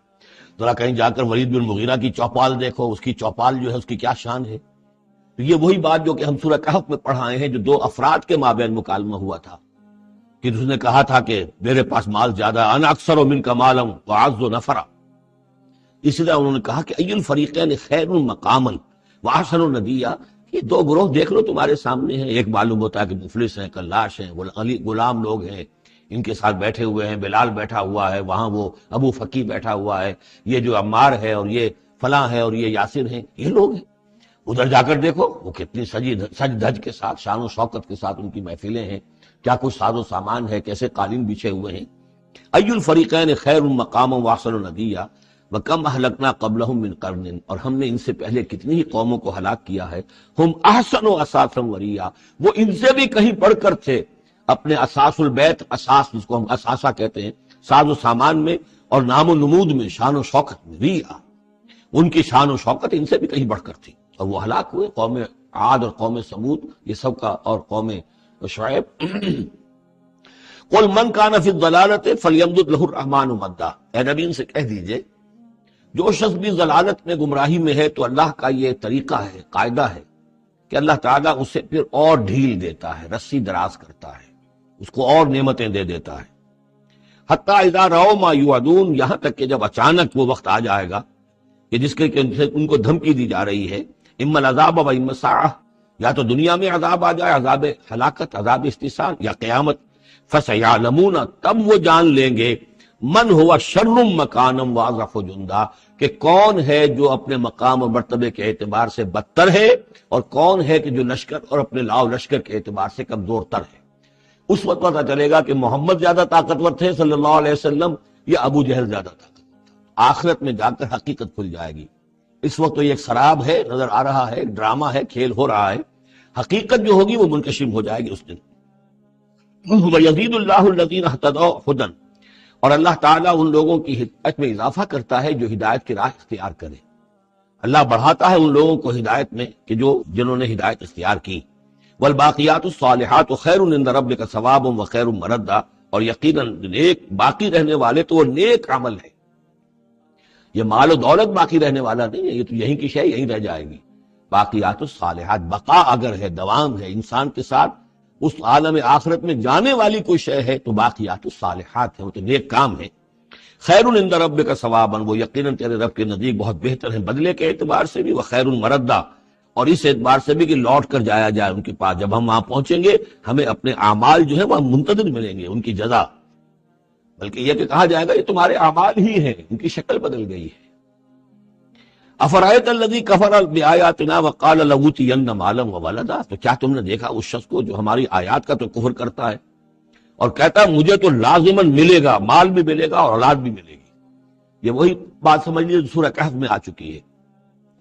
ذرا کہیں جا کر ولید بن مغیرہ کی چوپال دیکھو، اس کی چوپال جو ہے اس کی کیا شان ہے. تو یہ وہی بات جو کہ ہم سورہ کہف میں پڑھائے ہیں، جو دو افراد کے مابین مکالمہ ہوا تھا کہ اس نے کہا تھا کہ میرے پاس مال زیادہ، انا اکثر منک مالا واعز نفرا. اسی طرح انہوں نے کہا کہ ای الفریقین خیر مقاما واحسن ندیا. یہ دو گروہ دیکھ لو تمہارے سامنے ہیں، ایک معلوم ہوتا ہے کہ مفلس ہیں، کلاش ہیں، غلام لوگ ہیں، ان کے ساتھ بیٹھے ہوئے ہیں، بلال بیٹھا ہوا ہے، وہاں وہ ابو فقی بیٹھا ہوا ہے، یہ جو عمار ہے اور یہ فلاں ہے اور یہ یاسر ہیں، یہ لوگ ہیں. ادھر جا کر دیکھو وہ کتنی سج دھج کے ساتھ، شان و شوکت کے ساتھ ان کی محفلیں ہیں، کیا کچھ ساز و سامان ہے، کیسے قالین بچھے ہوئے ہیں. ای الفریقین خیر مقاما واحسن ندیا وکم اہلکنا قبلہم من قرن، اور ہم نے ان سے پہلے کتنی ہی قوموں کو ہلاک کیا ہے. ہم احسن اساسا وریا، وہ ان سے بھی کہیں بڑھ کر تھے اپنے اساس البیت، اساس جس کو ہم اساسہ کہتے ہیں، ساز و سامان میں اور نام و نمود میں، شان و شوکت میں. ریا، ان کی شان و شوکت ان سے بھی کہیں بڑھ کر تھی اور وہ ہلاک ہوئے. قوم عاد اور قوم سمود یہ سب کا، اور قوم شعیب. قل من کان فی الضلالۃ فلیمدد لہ الرحمن مدا، اے نبی ان سے کہہ دیجئے جو شخص بھی ضلالت میں، گمراہی میں ہے، تو اللہ کا یہ طریقہ ہے، قاعدہ ہے کہ اللہ تعالیٰ اسے پھر اور ڈھیل دیتا ہے، رسی دراز کرتا ہے، اس کو اور نعمتیں دے دیتا ہے. حتیٰ اذا رأوا ما یوعدون، یہاں تک کہ جب اچانک وہ وقت آ جائے گا کہ جس کے ان کو دھمکی دی جا رہی ہے، اما العذاب و اما الساعہ، یا تو دنیا میں عذاب آ جائے، عذاب ہلاکت، عذاب استحصال، یا قیامت. فسیعلمون، تب وہ جان لیں گے، من ہوا شر مکانا واضعف جندا، کہ کون ہے جو اپنے مقام اور مرتبے کے اعتبار سے بدتر ہے اور کون ہے کہ جو لشکر اور اپنے لاؤ لشکر کے اعتبار سے کمزور تر ہے. اس وقت پتہ چلے گا کہ محمد زیادہ طاقتور تھے صلی اللہ علیہ وسلم یا ابو جہل زیادہ طاقتور تھا. آخرت میں جا کر حقیقت کھل جائے گی. اس وقت تو یہ ایک سراب ہے، نظر آ رہا ہے، ڈرامہ ہے، کھیل ہو رہا ہے. حقیقت جو ہوگی وہ منکشف ہو جائے گی اس دن. وَيَزِيدُ اللَّهُ الَّذِينَ اهْتَدَوْا هُدًى، اور اللہ تعالیٰ ان لوگوں کی ہدایت میں اضافہ کرتا ہے جو ہدایت کی راہ اختیار کرے. اللہ بڑھاتا ہے ان لوگوں کو ہدایت میں کہ جنہوں نے ہدایت اختیار کی. والباقیات الصالحات خیر عند ربک ثوابا وخیر مردا، اور یقیناً نیک باقی رہنے والے تو وہ نیک عمل ہے. یہ مال و دولت باقی رہنے والا نہیں ہے، یہ تو یہیں کی شے یہیں رہ جائے گی. باقیات الصالحات، بقا اگر ہے، دوام ہے انسان کے ساتھ، اس عالم آخرت میں جانے والی کوئی شے ہے تو باقیات الصالحات ہے، وہ تو نیک کام ہے. خیر عند ربک ثوابا، وہ یقیناً تیرے رب کے نزدیک بہت بہتر ہیں بدلے کے اعتبار سے بھی، وخیر مردا، اور اس اعتبار سے بھی کہ لوٹ کر جایا جائے ان کے پاس. جب ہم وہاں پہنچیں گے ہمیں اپنے اعمال جو ہے وہ منتظر ملیں گے، ان کی جزا. بلکہ یہ کہ کہا جائے گا یہ تمہارے اعمال ہی ہیں، ان کی شکل بدل گئی ہے. افرأیت الذی کفر بآیاتنا وقال لأوتین مالا وولدا، تو کیا تم نے دیکھا اس شخص کو جو ہماری آیات کا تو کفر کرتا ہے اور کہتا ہے مجھے تو لازماً ملے گا، مال بھی ملے گا اور اولاد بھی ملے گی. یہ وہی بات سمجھ لیجیے جو سورہ کہف میں آ چکی ہے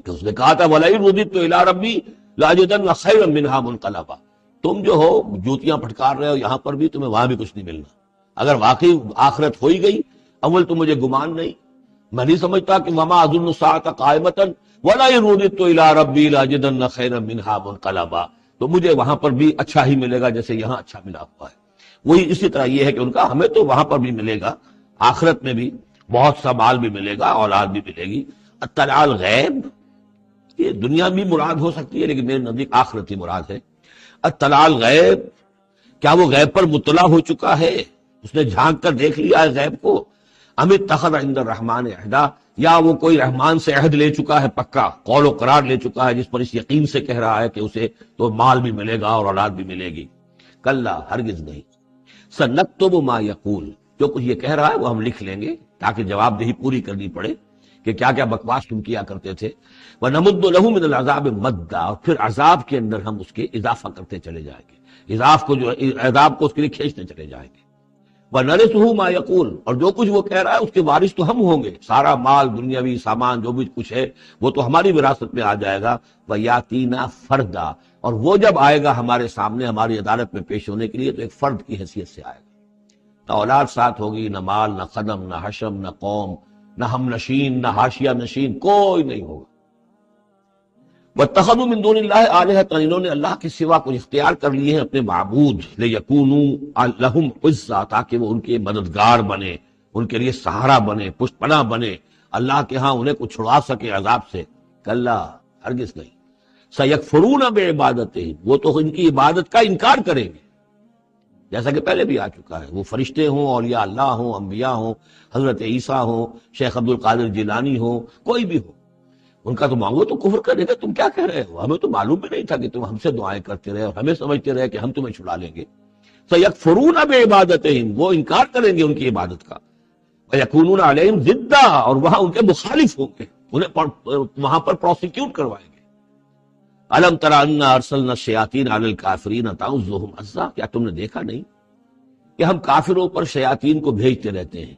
کہ اس نے کہا تھا وَلَئِن رُدِدتُّ إِلَىٰ رَبِّي لَأَجِدَنَّ خَيْرًا مِنْهَا مُنْقَلَبًا، تم جو ہو جوتیاں پھٹکار رہے ہو یہاں پر بھی، تمہیں وہاں بھی کچھ نہیں ملنا. اگر واقعی آخرت ہو ہی گئی، اول تو مجھے گمان نہیں، میں نہیں سمجھتا کہ وَمَا أَظُنُّ السَّاعَةَ قَائِمَةً وَلَئِن رُدِدتُّ إِلَىٰ رَبِّي لَأَجِدَنَّ خَيْرًا مِنْهَا مُنْقَلَبًا، تو مجھے وہاں پر بھی اچھا ہی ملے گا جیسے یہاں اچھا ملا ہوا ہے. وہی اسی طرح یہ ہے کہ ان کا ہمیں تو وہاں پر بھی ملے گا، آخرت میں بھی بہت سا مال بھی ملے گا، اولاد بھی ملے گی. اطلاع الغیب، یہ دنیا بھی مراد ہو سکتی ہے لیکن میرے نزدیک آخرت ہی مراد ہے. اطلاع الغیب، کیا وہ غیب پر مطلع ہو چکا ہے، اس نے جھانک کر دیکھ لیا ہے غیب کو. ام اتخذ عند الرحمن عہدا، یا وہ کوئی رحمان سے عہد لے چکا ہے، پکا قول و قرار لے چکا ہے جس پر اس یقین سے کہہ رہا ہے کہ اسے تو مال بھی ملے گا اور اولاد بھی ملے گی. کلا، ہرگز نہیں. سنکتب ما یقول، جو کچھ یہ کہہ رہا ہے وہ ہم لکھ لیں گے تاکہ جواب دہی پوری کرنی پڑے کہ کیا کیا بکواس تم کیا کرتے تھے. وَنَمُدُّ لَهُ مِنَ الْعَذَابِ مَدًّا، اور پھر عذاب کے اندر ہم اس کے اضافہ کرتے چلے جائیں گے، عذاب کو اس کے لیے کھینچتے چلے جائیں گے. وَنَرِثُهُ مَا يَقُولُ، اور جو کچھ وہ کہہ رہا ہے اس کے وارث تو ہم ہوں گے، سارا مال دنیاوی سامان جو بھی کچھ ہے وہ تو ہماری وراثت میں آ جائے گا. وَيَأْتِينَا فَرْدًا، اور وہ جب آئے گا ہمارے سامنے ہماری عدالت میں پیش ہونے کے لیے تو ایک فرد کی حیثیت سے آئے گا. نہ اولاد ساتھ ہوگی، نہ مال، نہ قدم، نہ حشم، نہ قوم، نہ ہم نشین، نہ حاشیہ نشین، کوئی نہیں ہوگا. وَاتَّخَذُوا مِن دُونِ اللَّهِ آلِهَةً، انہوں نے اللہ کے سوا کچھ اختیار کر لیے ہیں اپنے معبود، لِيَكُونُوا لَهُمْ عِزًّا، تاکہ وہ ان کے مددگار بنے، ان کے لیے سہارا بنے، پشت پناہ بنے، اللہ کے ہاں انہیں کچھ چھڑا سکے عذاب سے. کلا، ہرگز نہیں. سَيَكْفُرُونَ بِعِبَادَتِهِمْ، وہ تو ان کی عبادت کا انکار کریں گے، جیسا کہ پہلے بھی آ چکا ہے. وہ فرشتے ہوں، اولیاء اللہ ہوں، انبیاء ہوں، حضرت عیسیٰ ہوں، شیخ عبد القادر جیلانی ہوں، کوئی بھی ہو، ان کا تو مانگو تو کفر کرے گا. تم کیا کہہ رہے ہو، ہمیں تو معلوم بھی نہیں تھا کہ تم ہم سے دعائیں کرتے رہے اور ہمیں سمجھتے رہے کہ ہم تمہیں چھڑا لیں گے. سَيَكْفُرُونَ بِعِبَادَتِهِمْ، وہ انکار کریں گے ان کی عبادت کا. وَيَكُونُونَ عَلَيْهِمْ ضِدًّا، اور وہاں ان کے مخالف ہوں گے، انہیں وہاں پر پروسیکیوٹ کروائیں گے. أَلَمْ تَرَ أَنَّا أَرْسَلْنَا الشَّيَاطِينَ عَلَى الْكَافِرِينَ تَعُزُّهُمْ عَزًّا، کیا تم نے دیکھا نہیں کہ ہم کافروں پر شیاطین کو بھیجتے رہتے ہیں.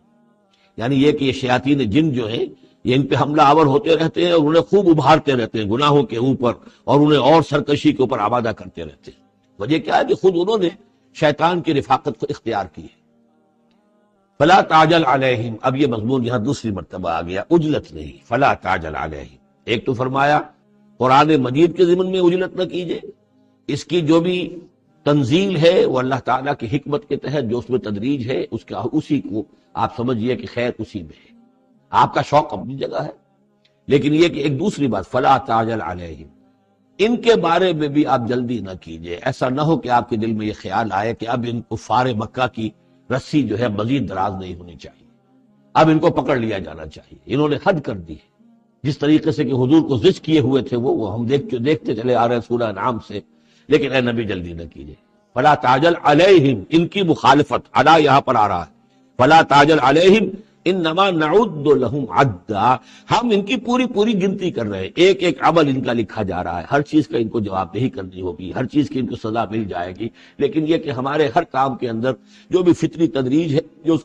یعنی یہ کہ یہ شیاطین جن جو ہیں یہ ان پہ حملہ آور ہوتے رہتے ہیں اور انہیں خوب ابھارتے رہتے ہیں گناہوں کے اوپر، اور انہیں اور سرکشی کے اوپر آبادہ کرتے رہتے ہیں. وجہ کیا ہے کہ خود انہوں نے شیطان کی رفاقت کو اختیار کی ہے. فلا تعجل علیہم، اب یہ مضمون یہاں دوسری مرتبہ آ گیا، عجلت نہیں. فلا تعجل علیہم، ایک تو فرمایا قرآن مجید کے ضمن میں عجلت نہ کیجئے، اس کی جو بھی تنزیل ہے وہ اللہ تعالیٰ کی حکمت کے تحت جو اس میں تدریج ہے اس کا اسی کو آپ سمجھیے کہ خیر اسی میں ہے. آپ کا شوق اپنی جگہ ہے، لیکن یہ کہ ایک دوسری بات فلا تعجل علیہم، ان کے بارے میں بھی آپ جلدی نہ کیجئے. ایسا نہ ہو کہ آپ کے دل میں یہ خیال آئے کہ اب ان کفار مکہ کی رسی جو ہے مزید دراز نہیں ہونی چاہیے، اب ان کو پکڑ لیا جانا چاہیے، انہوں نے حد کر دی ہے. جس طریقے سے کہ حضور کو زج کیے ہوئے تھے وہ ہم دیکھتے چلے آ رہے ہیں سورہ انعام سے. لیکن اے نبی جلدی نہ کیجئے. فلا تعجل علیہم، ان کی مخالفت، علی یہاں پر آ رہا ہے. فلا تعجل علیہم انما نعد لہم عدا، ہم ان کی پوری گنتی کر رہے ہیں، ایک ایک عمل ان کا لکھا جا رہا ہے، ہر چیز کا ان کو جواب دہی کرنی ہوگی، ہر چیز کی ان کو سزا مل جائے گی. لیکن یہ کہ ہمارے ہر کام کے اندر جو بھی فطری تدریج ہے، جو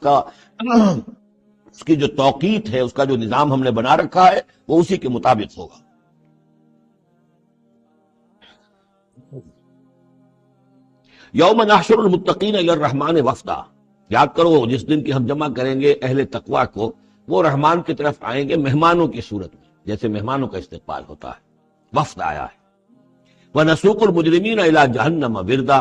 اس کی جو توقیت ہے، اس کا جو نظام ہم نے بنا رکھا ہے وہ اسی کے مطابق ہوگا. یوم نحشر المتقین الی الرحمن وفدا، یاد کرو جس دن کی ہم جمع کریں گے اہل تقویٰ کو، وہ رحمان کی طرف آئیں گے مہمانوں کی صورت میں، جیسے مہمانوں کا استقبال ہوتا ہے، وفد آیا ہے. وَنَسُوقُ الْمُجْرِمِينَ إِلَىٰ جَهَنَّمَ وِرْدًا،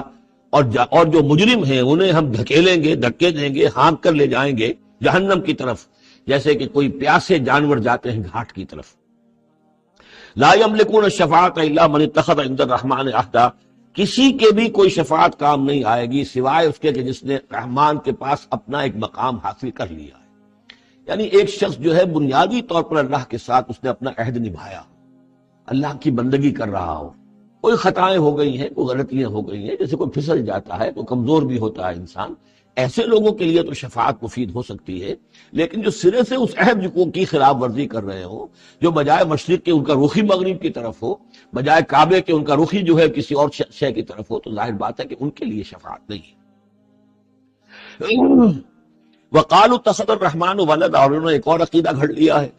اور جو مجرم ہیں انہیں ہم دھکیلیں گے، دھکے دیں گے، ہانک کر لے جائیں گے جہنم کی طرف، جیسے کہ کوئی پیاسے جانور جاتے ہیں گھاٹ کی طرف. لا يملكون الشفاعة إلا من اتخذ عند الرحمن عهدا، کسی کے بھی کوئی شفاعت کام نہیں آئے گی سوائے اس کے کہ جس نے رحمان کے پاس اپنا ایک مقام حاصل کر لیا ہے. یعنی ایک شخص جو ہے بنیادی طور پر اللہ کے ساتھ اس نے اپنا عہد نبھایا، اللہ کی بندگی کر رہا ہو، کوئی خطائیں ہو گئی ہیں، کوئی غلطیاں ہو گئی ہیں، جیسے کوئی پھسل جاتا ہے، کوئی کمزور بھی ہوتا ہے انسان، ایسے لوگوں کے لیے تو شفاعت مفید ہو سکتی ہے. لیکن جو سرے سے اس عہد کی خلاف ورزی کر رہے ہوں، جو بجائے مشرق کے ان کا رخی مغرب کی طرف ہو، بجائے کعبے کے ان کا رخی جو ہے کسی اور شے کی طرف ہو، تو ظاہر بات ہے کہ ان کے لیے شفاعت نہیں ہے. وقالوا اتخذ الرحمن ولدا، اور انہوں نے ایک اور عقیدہ گھڑ لیا ہے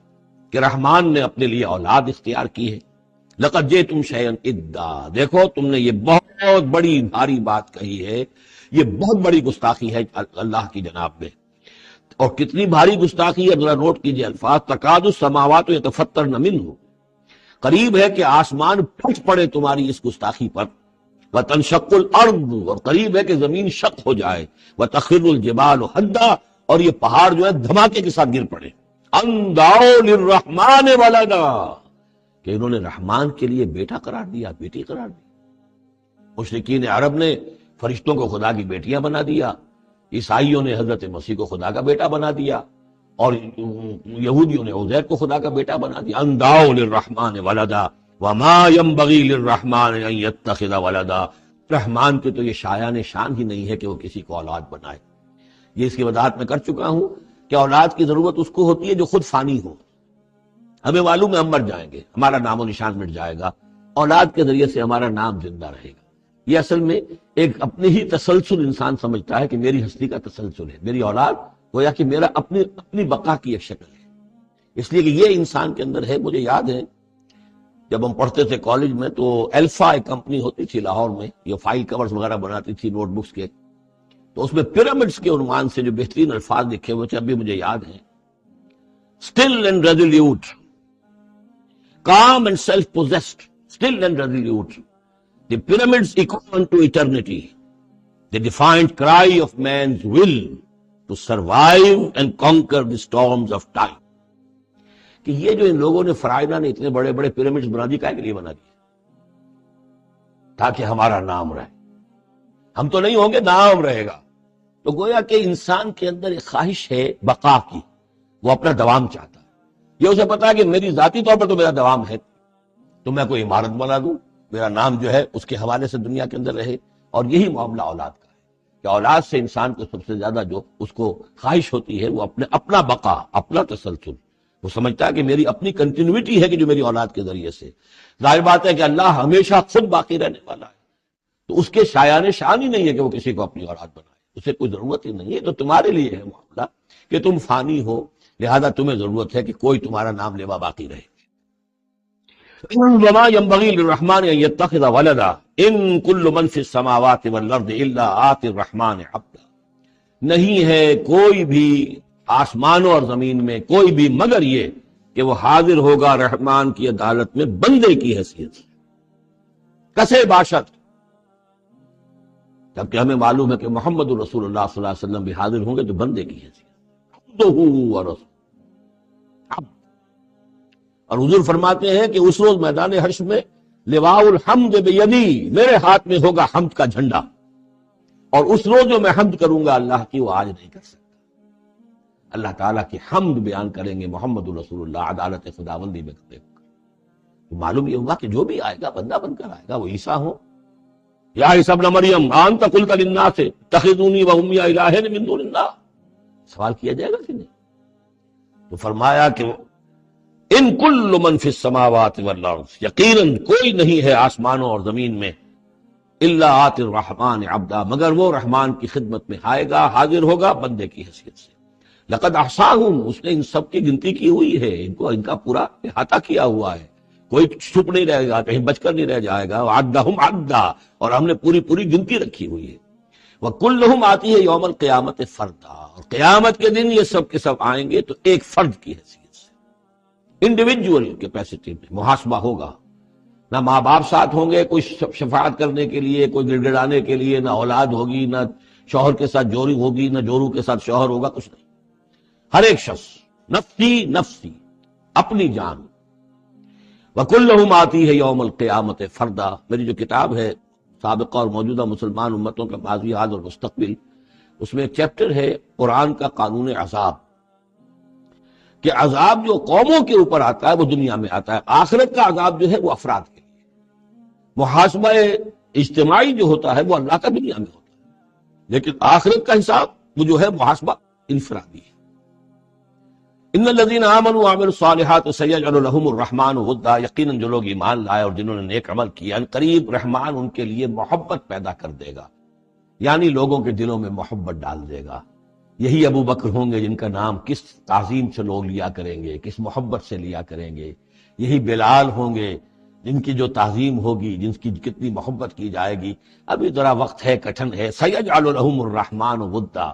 کہ رحمان نے اپنے لیے اولاد اختیار کی ہے. لقد جئتم شیئا ادا، دیکھو تم نے یہ بہت بڑی بھاری بات کہی ہے، یہ بہت بڑی گستاخی ہے اللہ کی جناب میں. اور کتنی بھاری گستاخی ہے ذرا نوٹ کیجئے الفاظ. تکاد السماوات یتفطرن منہ، قریب ہے کہ آسمان پھٹ پڑے تمہاری اس گستاخی پر. وتنشق الارض، اور قریب ہے کہ زمین شق ہو جائے. وتخر الجبال حدا، اور یہ پہاڑ جو ہے دھماکے کے ساتھ گر پڑے. ان دعوا للرحمن ولدا، کہ انہوں نے رحمان کے لیے بیٹا قرار دیا، بیٹی قرار دی. مشرکین عرب نے فرشتوں کو خدا کی بیٹیاں بنا دیا، عیسائیوں نے حضرت مسیح کو خدا کا بیٹا بنا دیا، اور یہودیوں نے عزیر کو خدا کا بیٹا بنا دیا. ان دعوا للرحمن ولدا وما ينبغي للرحمن ان يتخذ ولدا، رحمان کے تو یہ شایان شان ہی نہیں ہے کہ وہ کسی کو اولاد بنائے. یہ اس کی وضاحت میں کر چکا ہوں کہ اولاد کی ضرورت اس کو ہوتی ہے جو خود فانی ہو. ہمیں معلوم ہے ہم مر جائیں گے، ہمارا نام و نشان مٹ جائے گا، اولاد کے ذریعے سے ہمارا نام زندہ رہے گا. یہ اصل میں ایک اپنے ہی تسلسل انسان سمجھتا ہے کہ میری ہستی کا تسلسل ہے، میری اولاد گویا کہ میرا اپنی بقا کی ایک شکل ہے. اس لیے کہ یہ انسان کے اندر ہے. مجھے یاد ہے جب ہم پڑھتے تھے کالج میں تو الفا ایک کمپنی ہوتی تھی لاہور میں، یہ فائل کورز وغیرہ بناتی تھی نوٹ بکس کے. تو اس میں پیرامڈس کے عنوان سے جو بہترین الفاظ لکھے ہوئے تھے ابھی مجھے یاد ہیں. Still and resolute, calm and self-possessed, still and resolute, the pyramids echo unto eternity, the defiant cry of man's will to survive and conquer the storms of time. کہ یہ جو ان لوگوں نے فرائضہ نے اتنے بڑے بڑے پیرامڈز بنا دی، کائے کے لیے بنا دی؟ تاکہ ہمارا نام رہے. ہم تو نہیں ہوں گے، نام رہے گا. تو گویا کہ انسان کے اندر ایک خواہش ہے بقا کی، وہ اپنا دوام چاہتا ہے. یہ اسے پتا ہے کہ میری ذاتی طور پر تو میرا دوام ہے، تو میں کوئی عمارت بنا دوں، میرا نام جو ہے اس کے حوالے سے دنیا کے اندر رہے. اور یہی معاملہ اولاد کا ہے کہ اولاد سے انسان کو سب سے زیادہ جو اس کو خواہش ہوتی ہے وہ اپنا بقا، اپنا تسلسل. وہ سمجھتا ہے کہ میری اپنی کنٹینیوٹی ہے کہ جو میری اولاد کے ذریعے سے. ظاہر بات ہے کہ اللہ ہمیشہ خود باقی رہنے والا ہے، تو اس کے شایان شان ہی نہیں ہے کہ وہ کسی کو اپنی اولاد بنائے. اسے کوئی ضرورت ہی نہیں ہے. تو تمہارے لیے ہے معاملہ کہ تم فانی ہو، لہذا تمہیں ضرورت ہے کہ کوئی تمہارا نام لیوا باقی رہے. وما ينبغي للرحمن ان يتخذ ولدا ان كل من في السماوات والارض الا آتي الرحمن عبدا، نہیں ہے کوئی بھی آسمانوں اور زمین میں کوئی بھی مگر یہ کہ وہ حاضر ہوگا رحمان کی عدالت میں بندے کی حیثیت سے. کسے باشد، جبکہ ہمیں معلوم ہے کہ محمد رسول اللہ صلی اللہ علیہ وسلم بھی حاضر ہوں گے تو بندے کی حیثیت. اور حضور فرماتے ہیں کہ اس روز میدان حشر میں لواء الحمد بیدی، میرے ہاتھ میں ہوگا حمد کا جھنڈا، اور اس روز جو میں حمد کروں گا اللہ کی وہ آج نہیں کر سکتا. اللہ تعالیٰ کی حمد بیان کریں گے محمد رسول اللہ عدالت خداوندی میں کرتے ہوئے. تو معلوم یہ ہوگا کہ جو بھی آئے گا بندہ بن کر آئے گا. وہ عیسیٰ ہو یا عیسیٰ ابن مریم انت قلت للناس اتخذونی وامی الہین من دون اللہ، سوال کیا جائے گا کہ نہیں. تو فرمایا کہ ان کل من فی السماوات والارض، یقیناً کوئی نہیں ہے آسمانوں اور زمین میں، الا آتی الرحمن عبدا، مگر وہ رحمان کی خدمت میں آئے گا، حاضر ہوگا بندے کی حیثیت سے. لقد احصاہم، اس نے ان سب کی گنتی کی ہوئی ہے، ان کا پورا احاطہ کیا ہوا ہے، کوئی چھپ نہیں رہے گا، کہیں بچ کر نہیں رہ جائے گا. عدہم عدا، اور ہم نے پوری گنتی رکھی ہوئی ہے. وکلہم آتی ہے یوم القیامت فردا، اور قیامت کے دن یہ سب کے سب آئیں گے تو ایک فرد کی حیثیت سے، انڈیویجول کیپیسٹی میں محاسبہ ہوگا. نہ ماں باپ ساتھ ہوں گے کوئی شفاعت کرنے کے لیے، کوئی گڑ گڑانے کے لیے، نہ اولاد ہوگی، نہ شوہر کے ساتھ جوری ہوگی، نہ جورو کے ساتھ شوہر ہوگا، کچھ نہیں. ہر ایک شخص نفسی نفسی، اپنی جان. وَكُلُّهُمْ آتی ہے یوم القیامت فردا. میری جو کتاب ہے سابقہ اور موجودہ مسلمان امتوں کا ماضی، حال اور مستقبل، اس میں ایک چیپٹر ہے قرآن کا قانون عذاب، کہ عذاب جو قوموں کے اوپر آتا ہے وہ دنیا میں آتا ہے. آخرت کا عذاب جو ہے وہ افراد کے لیے. محاسبہ اجتماعی جو ہوتا ہے وہ اللہ کا دنیا میں ہوتا ہے، لیکن آخرت کا حساب وہ جو ہے محاسبہ انفرادی ہے. ان الذین آمنوا وعملوا الصالحات سیجعل لهم الرحمن ودا، یقیناً جو لوگ ایمان لائے اور جنہوں نے نیک عمل کیا، ان قریب رحمان ان کے لیے محبت پیدا کر دے گا، یعنی لوگوں کے دلوں میں محبت ڈال دے گا. یہی ابو بکر ہوں گے جن کا نام کس تعظیم سے لوگ لیا کریں گے، کس محبت سے لیا کریں گے. یہی بلال ہوں گے جن کی جو تعظیم ہوگی، جن کی کتنی محبت کی جائے گی. ابھی ذرا وقت ہے، کٹھن ہے. سیجعل لهم الرحمن ودا.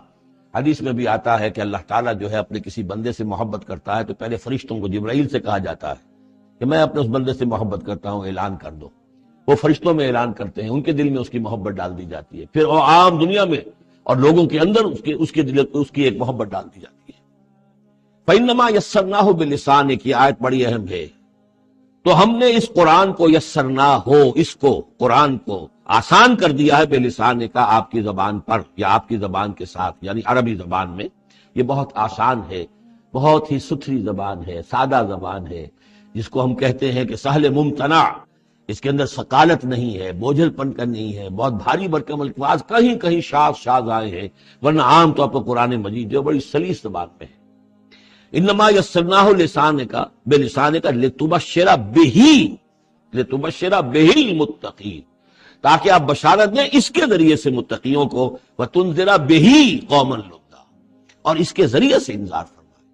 حدیث میں بھی آتا ہے کہ اللہ تعالیٰ جو ہے اپنے کسی بندے سے محبت کرتا ہے تو پہلے فرشتوں کو، جبرائیل سے کہا جاتا ہے کہ میں اپنے اس بندے سے محبت کرتا ہوں، اعلان کر دو. وہ فرشتوں میں اعلان کرتے ہیں، ان کے دل میں اس کی محبت ڈال دی جاتی ہے. پھر وہ عام دنیا میں اور لوگوں کے اندر اس کے دل اس کی ایک محبت ڈال دی جاتی ہے. فَإِنَّمَا يَسَّرْنَاهُ بِلِسَانِكَ، یہ آیت بڑی اہم ہے. تو ہم نے اس قرآن کو یسرنا ہو، اس کو قرآن کو آسان کر دیا ہے بے لسان کا، آپ کی زبان پر یا آپ کی زبان کے ساتھ، یعنی عربی زبان میں. یہ بہت آسان ہے، بہت ہی ستھری زبان ہے، سادہ زبان ہے، جس کو ہم کہتے ہیں کہ سہل ممتنع. اس کے اندر ثقالت نہیں ہے، بوجھل پن کا نہیں ہے، بہت بھاری بھرکم الفاظ کہیں کہیں شاذ آئے ہیں، ورنہ عام طور پر قرآن مجید جو بڑی سلیس زبان میں ہے. انما یسرناہ لسانک، بے لسانک لتبشر بہ، لتبشر بہ المتقین، تاکہ آپ بشارت دیں اس کے ذریعے سے متقیوں کو، وتنذر بہ قوما لدا، اور اس کے ذریعے سے انذار فرمائے.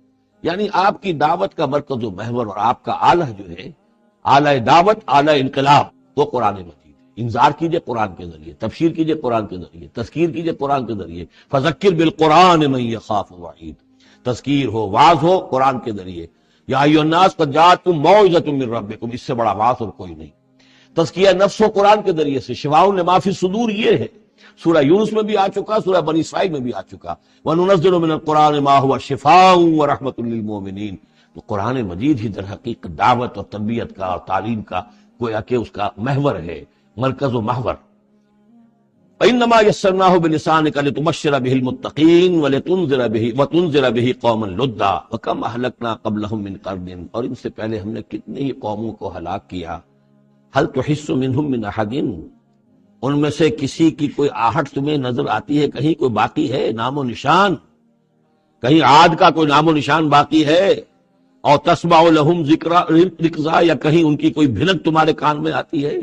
یعنی آپ کی دعوت کا مرکز و محور اور آپ کا آلہ جو ہے، آلہ دعوت، آلہ انقلاب، وہ قرآن مجید ہے. انذار کیجئے قرآن کے ذریعے، تبشیر کیجئے قرآن کے ذریعے، تذکیر کیجئے قرآن کے ذریعے. فذکر بالقرآن من یخاف وعید، تذکیر ہو، واعظ ہو قرآن کے ذریعے. یا ایھا الناس قد جاءتکم موعظۃ من ربکم، اس سے بڑا واعظ اور کوئی نہیں. تزکیہ نفس و قرآن کے ذریعے سے، شفاء لما فی الصدور یہ ہے. سورہ یونس میں بھی آ چکا، سورہ بنی اسرائیل میں بھی آ چکا. وَنُنَزِّلُ مِنَ الْقُرْآنِ مَا هُوَ شِفَاءٌ وَرَحْمَةٌ لِّلْمُؤْمِنِينَ. تو قرآن مجید ہی در حقیقت دعوت اور تربیت کا اور تعلیم کا گویا کہ اس کا محور ہے، مرکز و محور. فَإِنَّمَا يَسَّرْنَاهُ بِلِسَانِكَ لِتُبَشِّرَ بِهِ الْمُتَّقِينَ وَتُنذِرَ بِهِ قَوْمًا لُدًّا وَكَمْ أَهْلَكْنَا قَبْلَهُم مِّن قَرْنٍ، اور ان سے پہلے ہم نے کتنی ہی قوموں کو ہلاک کیا. هل تحس منهم من احد، ان میں سے کسی کی کوئی آہٹ تمہیں نظر آتی ہے؟ کہیں کوئی باقی ہے نام و نشان؟ کہیں عاد کا کوئی نام و نشان باقی ہے؟ اور تسمع لهم رکزا، یا کہیں ان کی کوئی بھنک تمہارے کان میں آتی ہے؟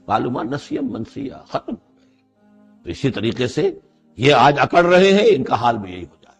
معلومات نسیم منسیہ، ختم. تو اسی طریقے سے یہ آج اکڑ رہے ہیں، ان کا حال بھی یہی ہو جائے گا.